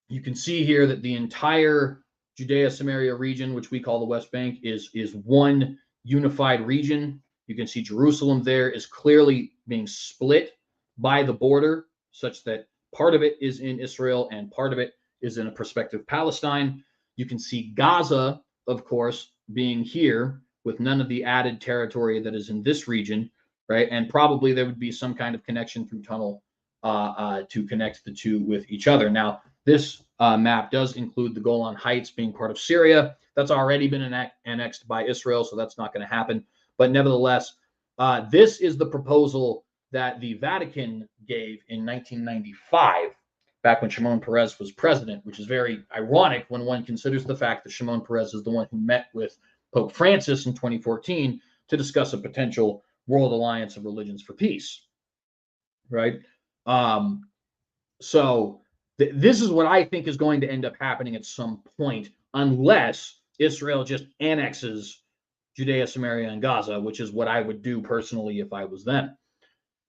[SPEAKER 1] you can see here that the entire Judea Samaria region, which we call the West Bank, is one unified region. You can see Jerusalem there is clearly being split by the border, such that part of it is in Israel and part of it is in a prospective Palestine. You can see Gaza, of course, being here with none of the added territory that is in this region, right? And probably there would be some kind of connection through tunnel to connect the two with each other. Now, this map does include the Golan Heights being part of Syria. That's already been annexed by Israel, so that's not going to happen. But nevertheless, this is the proposal that the Vatican gave in 1995, back when Shimon Peres was president, which is very ironic when one considers the fact that Shimon Peres is the one who met with Pope Francis in 2014 to discuss a potential world alliance of religions for peace, right? So this is what I think is going to end up happening at some point, unless Israel just annexes Judea, Samaria, and Gaza, which is what I would do personally if I was them.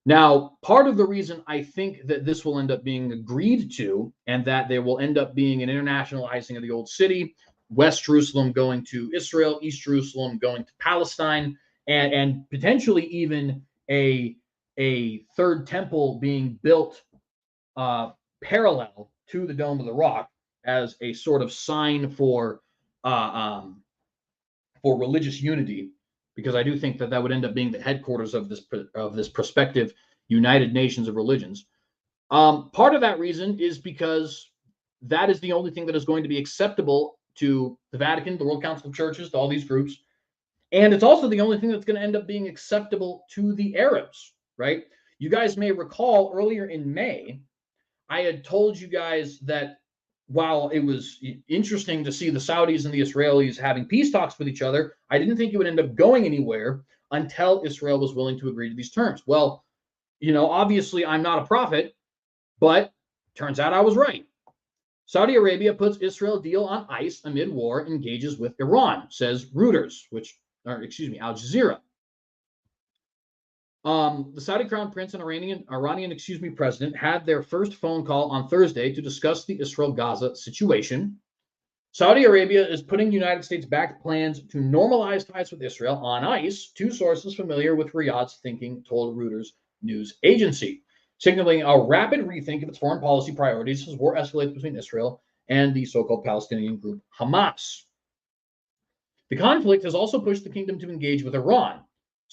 [SPEAKER 1] Now, part of the reason I think that this will end up being agreed to, and that there will end up being an internationalizing of the old city, West Jerusalem going to Israel, East Jerusalem going to Palestine, and potentially even a third temple being built parallel to the Dome of the Rock as a sort of sign for religious unity, because I do think that that would end up being the headquarters of this prospective United Nations of Religions. Part of that reason is because that is the only thing that is going to be acceptable to the Vatican, the World Council of Churches, to all these groups. And it's also the only thing that's going to end up being acceptable to the Arabs, right? You guys may recall earlier in May, I had told you guys that while it was interesting to see the Saudis and the Israelis having peace talks with each other, I didn't think it would end up going anywhere until Israel was willing to agree to these terms. Well, obviously I'm not a prophet, but turns out I was right. Saudi Arabia puts Israel deal on ice amid war, engages with Iran, says Reuters, Al Jazeera. The Saudi Crown Prince and Iranian president had their first phone call on Thursday to discuss the Israel-Gaza situation. Saudi Arabia is putting United States-backed plans to normalize ties with Israel on ice, two sources familiar with Riyadh's thinking told Reuters news agency, signaling a rapid rethink of its foreign policy priorities as war escalates between Israel and the so-called Palestinian group Hamas. The conflict has also pushed the kingdom to engage with Iran.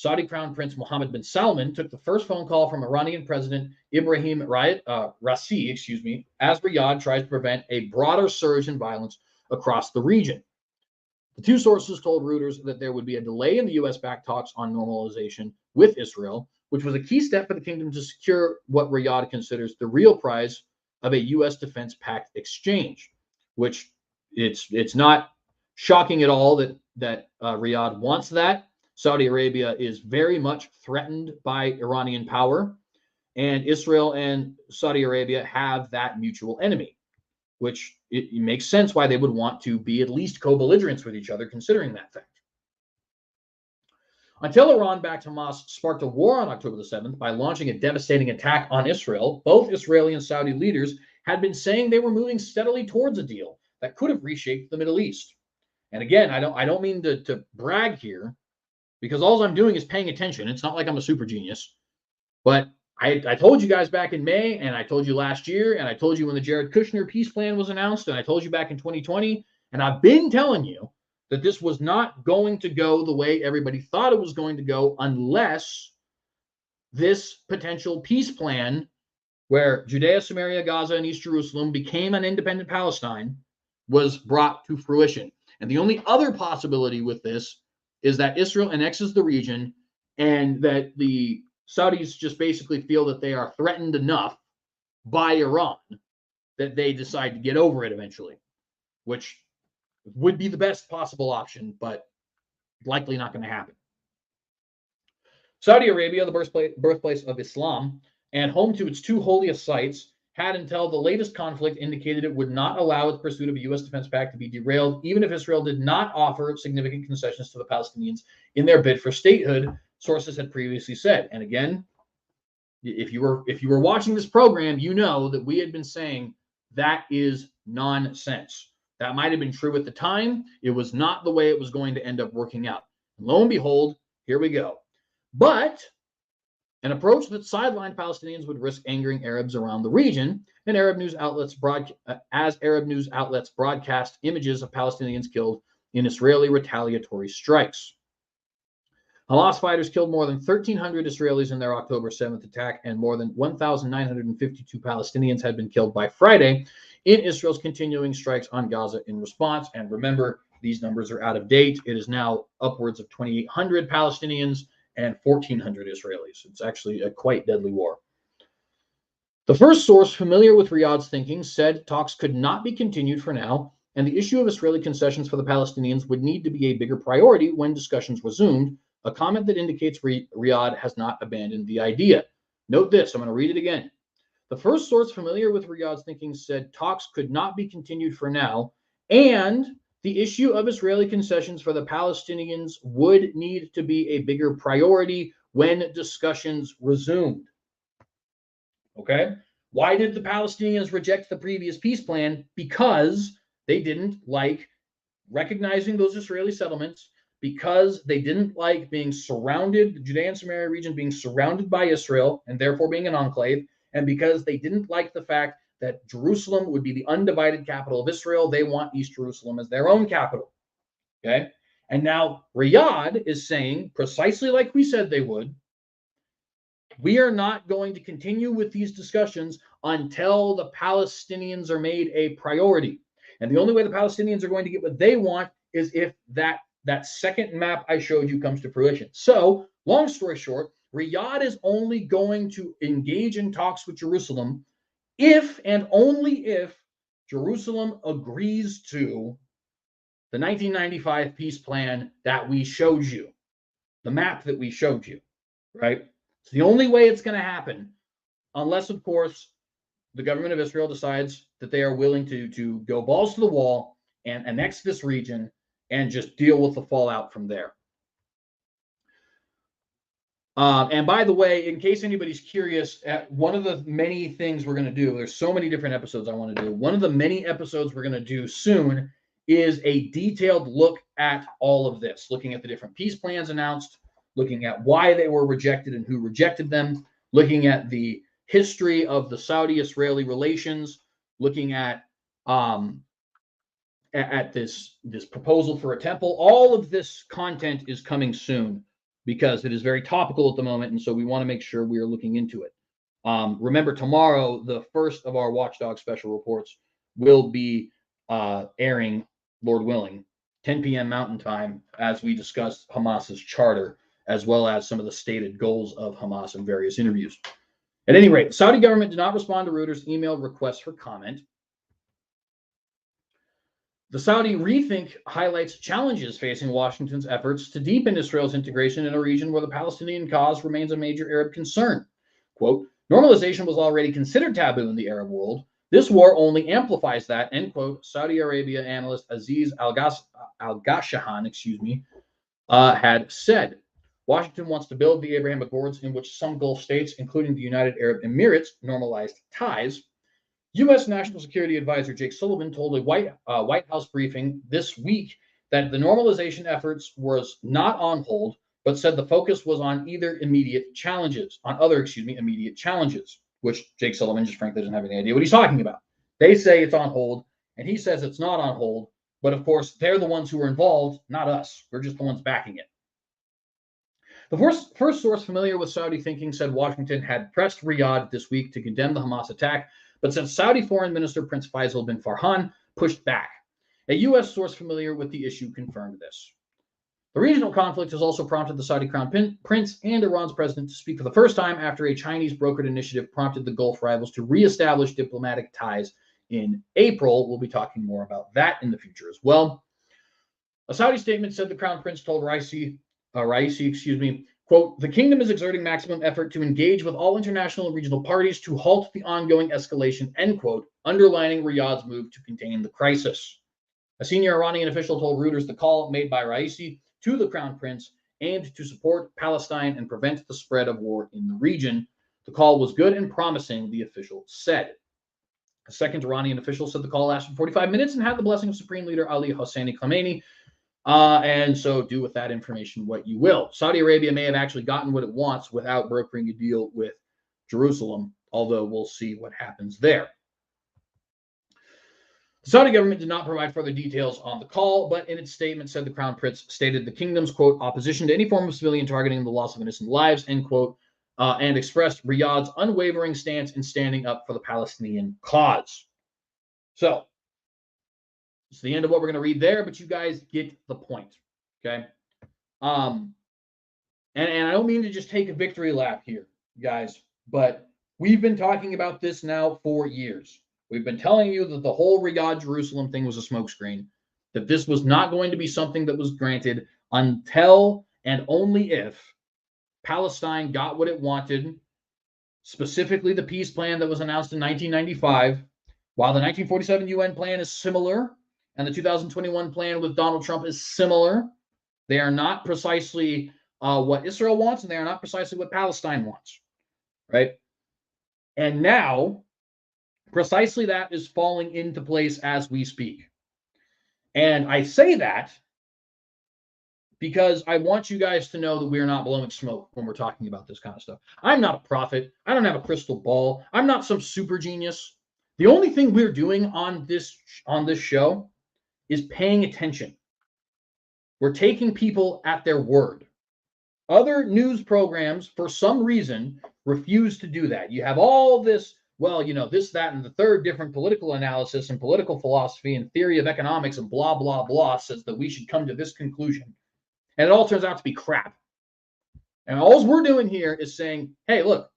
[SPEAKER 1] Saudi Crown Prince Mohammed bin Salman took the first phone call from Iranian President Ibrahim Raisi, as Riyadh tries to prevent a broader surge in violence across the region. The two sources told Reuters that there would be a delay in the U.S.-backed talks on normalization with Israel, which was a key step for the kingdom to secure what Riyadh considers the real prize of a U.S. defense pact exchange, which it's not shocking at all that Riyadh wants that. Saudi Arabia is very much threatened by Iranian power, and Israel and Saudi Arabia have that mutual enemy, which it makes sense why they would want to be at least co-belligerents with each other, considering that fact. Until Iran-backed Hamas sparked a war on October the 7th by launching a devastating attack on Israel, both Israeli and Saudi leaders had been saying they were moving steadily towards a deal that could have reshaped the Middle East. And again, I don't mean to brag here, because all I'm doing is paying attention. It's not like I'm a super genius. But I told you guys back in May, and I told you last year, and I told you when the Jared Kushner peace plan was announced, and I told you back in 2020, and I've been telling you that this was not going to go the way everybody thought it was going to go unless this potential peace plan where Judea, Samaria, Gaza, and East Jerusalem became an independent Palestine was brought to fruition. And the only other possibility with this is that Israel annexes the region and that the Saudis just basically feel that they are threatened enough by Iran that they decide to get over it eventually, which would be the best possible option, but likely not going to happen. Saudi Arabia, the birthplace of Islam and home to its two holiest sites, had until the latest conflict indicated it would not allow its pursuit of a U.S. defense pact to be derailed, even if Israel did not offer significant concessions to the Palestinians in their bid for statehood, sources had previously said. And again, if you were watching this program, you know that we had been saying that is nonsense. That might have been true at the time. It was not the way it was going to end up working out. And lo and behold, here we go. But an approach that sidelined Palestinians would risk angering Arabs around the region, and Arab news outlets broadcast images of Palestinians killed in Israeli retaliatory strikes. Hamas fighters killed more than 1,300 Israelis in their October 7th attack, and more than 1,952 Palestinians had been killed by Friday in Israel's continuing strikes on Gaza in response. And remember, these numbers are out of date. It is now upwards of 2,800 Palestinians and 1,400 Israelis. It's actually a quite deadly war. The first source familiar with Riyadh's thinking said talks could not be continued for now, and the issue of Israeli concessions for the Palestinians would need to be a bigger priority when discussions resumed, a comment that indicates Riyadh has not abandoned the idea. Note this, I'm going to read it again. The first source familiar with Riyadh's thinking said talks could not be continued for now, and the issue of Israeli concessions for the Palestinians would need to be a bigger priority when discussions resumed. Okay? Why did the Palestinians reject the previous peace plan? Because they didn't like recognizing those Israeli settlements, because they didn't like being surrounded, the Judea and Samaria region being surrounded by Israel and therefore being an enclave, and because they didn't like the fact that Jerusalem would be the undivided capital of Israel. They want East Jerusalem as their own capital. Okay? And now Riyadh is saying, precisely like we said they would, we are not going to continue with these discussions until the Palestinians are made a priority. And the only way the Palestinians are going to get what they want is if that second map I showed you comes to fruition. So, long story short, Riyadh is only going to engage in talks with Jerusalem if and only if Jerusalem agrees to the 1995 peace plan that we showed you, the map that we showed you, right? It's the only way it's going to happen, unless, of course, the government of Israel decides that they are willing to go balls to the wall and annex this region and just deal with the fallout from there. And by the way, in case anybody's curious, one of the many things we're going to do, there's so many different episodes I want to do. One of the many episodes we're going to do soon is a detailed look at all of this, looking at the different peace plans announced, looking at why they were rejected and who rejected them, looking at the history of the Saudi-Israeli relations, looking at this proposal for a temple. All of this content is coming soon because it is very topical at the moment, and so we want to make sure we are looking into it. Remember, tomorrow, the first of our Watchdog special reports will be airing, Lord willing, 10 p.m. Mountain Time, as we discuss Hamas's charter, as well as some of the stated goals of Hamas in various interviews. At any rate, the Saudi government did not respond to Reuters' emailed request for comment. The Saudi rethink highlights challenges facing Washington's efforts to deepen Israel's integration in a region where the Palestinian cause remains a major Arab concern. Quote, normalization was already considered taboo in the Arab world. This war only amplifies that, end quote, Saudi Arabia analyst Aziz Al-Gashahan, had said. Washington wants to build the Abraham Accords in which some Gulf states, including the United Arab Emirates, normalized ties. U.S. National Security Advisor Jake Sullivan told a White House briefing this week that the normalization efforts was not on hold, but said the focus was on immediate challenges, which Jake Sullivan just frankly doesn't have any idea what he's talking about. They say it's on hold, and he says it's not on hold, but of course, they're the ones who are involved, not us. We're just the ones backing it. The first source familiar with Saudi thinking said Washington had pressed Riyadh this week to condemn the Hamas attack, but since Saudi Foreign Minister Prince Faisal bin Farhan pushed back. A U.S. source familiar with the issue confirmed this. The regional conflict has also prompted the Saudi Crown Prince and Iran's president to speak for the first time after a Chinese-brokered initiative prompted the Gulf rivals to reestablish diplomatic ties in April. We'll be talking more about that in the future as well. A Saudi statement said the Crown Prince told Raisi, quote, the kingdom is exerting maximum effort to engage with all international and regional parties to halt the ongoing escalation, end quote, underlining Riyadh's move to contain the crisis. A senior Iranian official told Reuters the call made by Raisi to the Crown Prince aimed to support Palestine and prevent the spread of war in the region. The call was good and promising, the official said. A second Iranian official said the call lasted 45 minutes and had the blessing of Supreme Leader Ali Hosseini Khamenei. And so do with that information what you will. Saudi Arabia may have actually gotten what it wants without brokering a deal with Jerusalem, although we'll see what happens there. The Saudi government did not provide further details on the call, but in its statement said the Crown Prince stated the kingdom's, quote, opposition to any form of civilian targeting and the loss of innocent lives, end quote, and expressed Riyadh's unwavering stance in standing up for the Palestinian cause. So, it's the end of what we're going to read there, but you guys get the point, okay? And I don't mean to just take a victory lap here, guys, but we've been talking about this now for years. We've been telling you that the whole Riyadh-Jerusalem thing was a smokescreen, that this was not going to be something that was granted until and only if Palestine got what it wanted, specifically the peace plan that was announced in 1995. While the 1947 UN plan is similar, and the 2021 plan with Donald Trump is similar, they are not precisely what Israel wants, and they are not precisely what Palestine wants, right? And now, precisely that is falling into place as we speak. And I say that because I want you guys to know that we are not blowing smoke when we're talking about this kind of stuff. I'm not a prophet. I don't have a crystal ball. I'm not some super genius. The only thing we're doing on this show is paying attention. We're taking people at their word. Other news programs, for some reason, refuse to do that. You have all this, well, you know, this, that, and the third different political analysis and political philosophy and theory of economics and blah, blah, blah says that we should come to this conclusion. And it all turns out to be crap. And all we're doing here is saying, hey, look,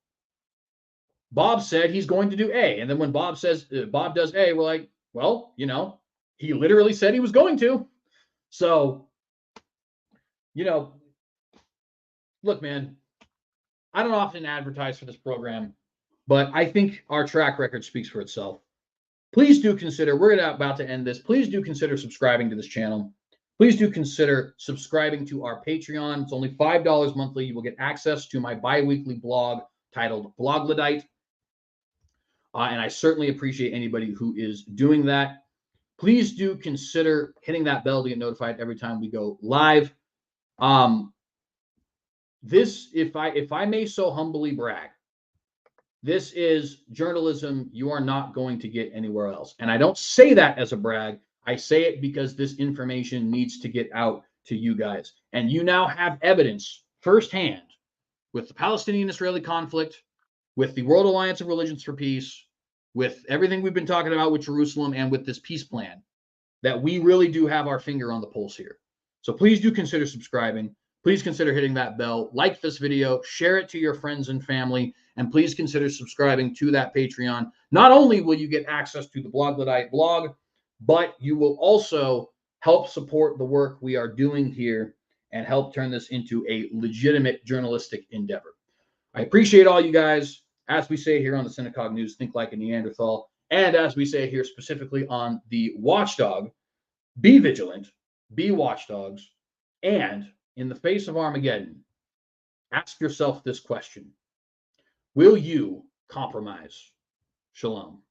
[SPEAKER 1] Bob said he's going to do A. And then when Bob says Bob does A, we're like, well, you know, he literally said he was going to. So, you know, look, man, I don't often advertise for this program, but I think our track record speaks for itself. Please do consider, we're about to end this. Please do consider subscribing to this channel. Please do consider subscribing to our Patreon. It's only $5 monthly. You will get access to my bi-weekly blog titled Blogladite. And I certainly appreciate anybody who is doing that. Please do consider hitting that bell to get notified every time we go live. This, if I may so humbly brag, this is journalism you are not going to get anywhere else. And I don't say that as a brag. I say it because this information needs to get out to you guys. And you now have evidence firsthand with the Palestinian-Israeli conflict, with the World Alliance of Religions for Peace, with everything we've been talking about with Jerusalem and with this peace plan, that we really do have our finger on the pulse here. So please do consider subscribing. Please consider hitting that bell, like this video, share it to your friends and family, and please consider subscribing to that Patreon. Not only will you get access to the Blog That I blog, but you will also help support the work we are doing here and help turn this into a legitimate journalistic endeavor. I appreciate all you guys. As we say here on the Synagogue News, think like a Neanderthal. And as we say here specifically on the Watchdog, be vigilant, be watchdogs, and in the face of Armageddon, ask yourself this question: will you compromise? Shalom.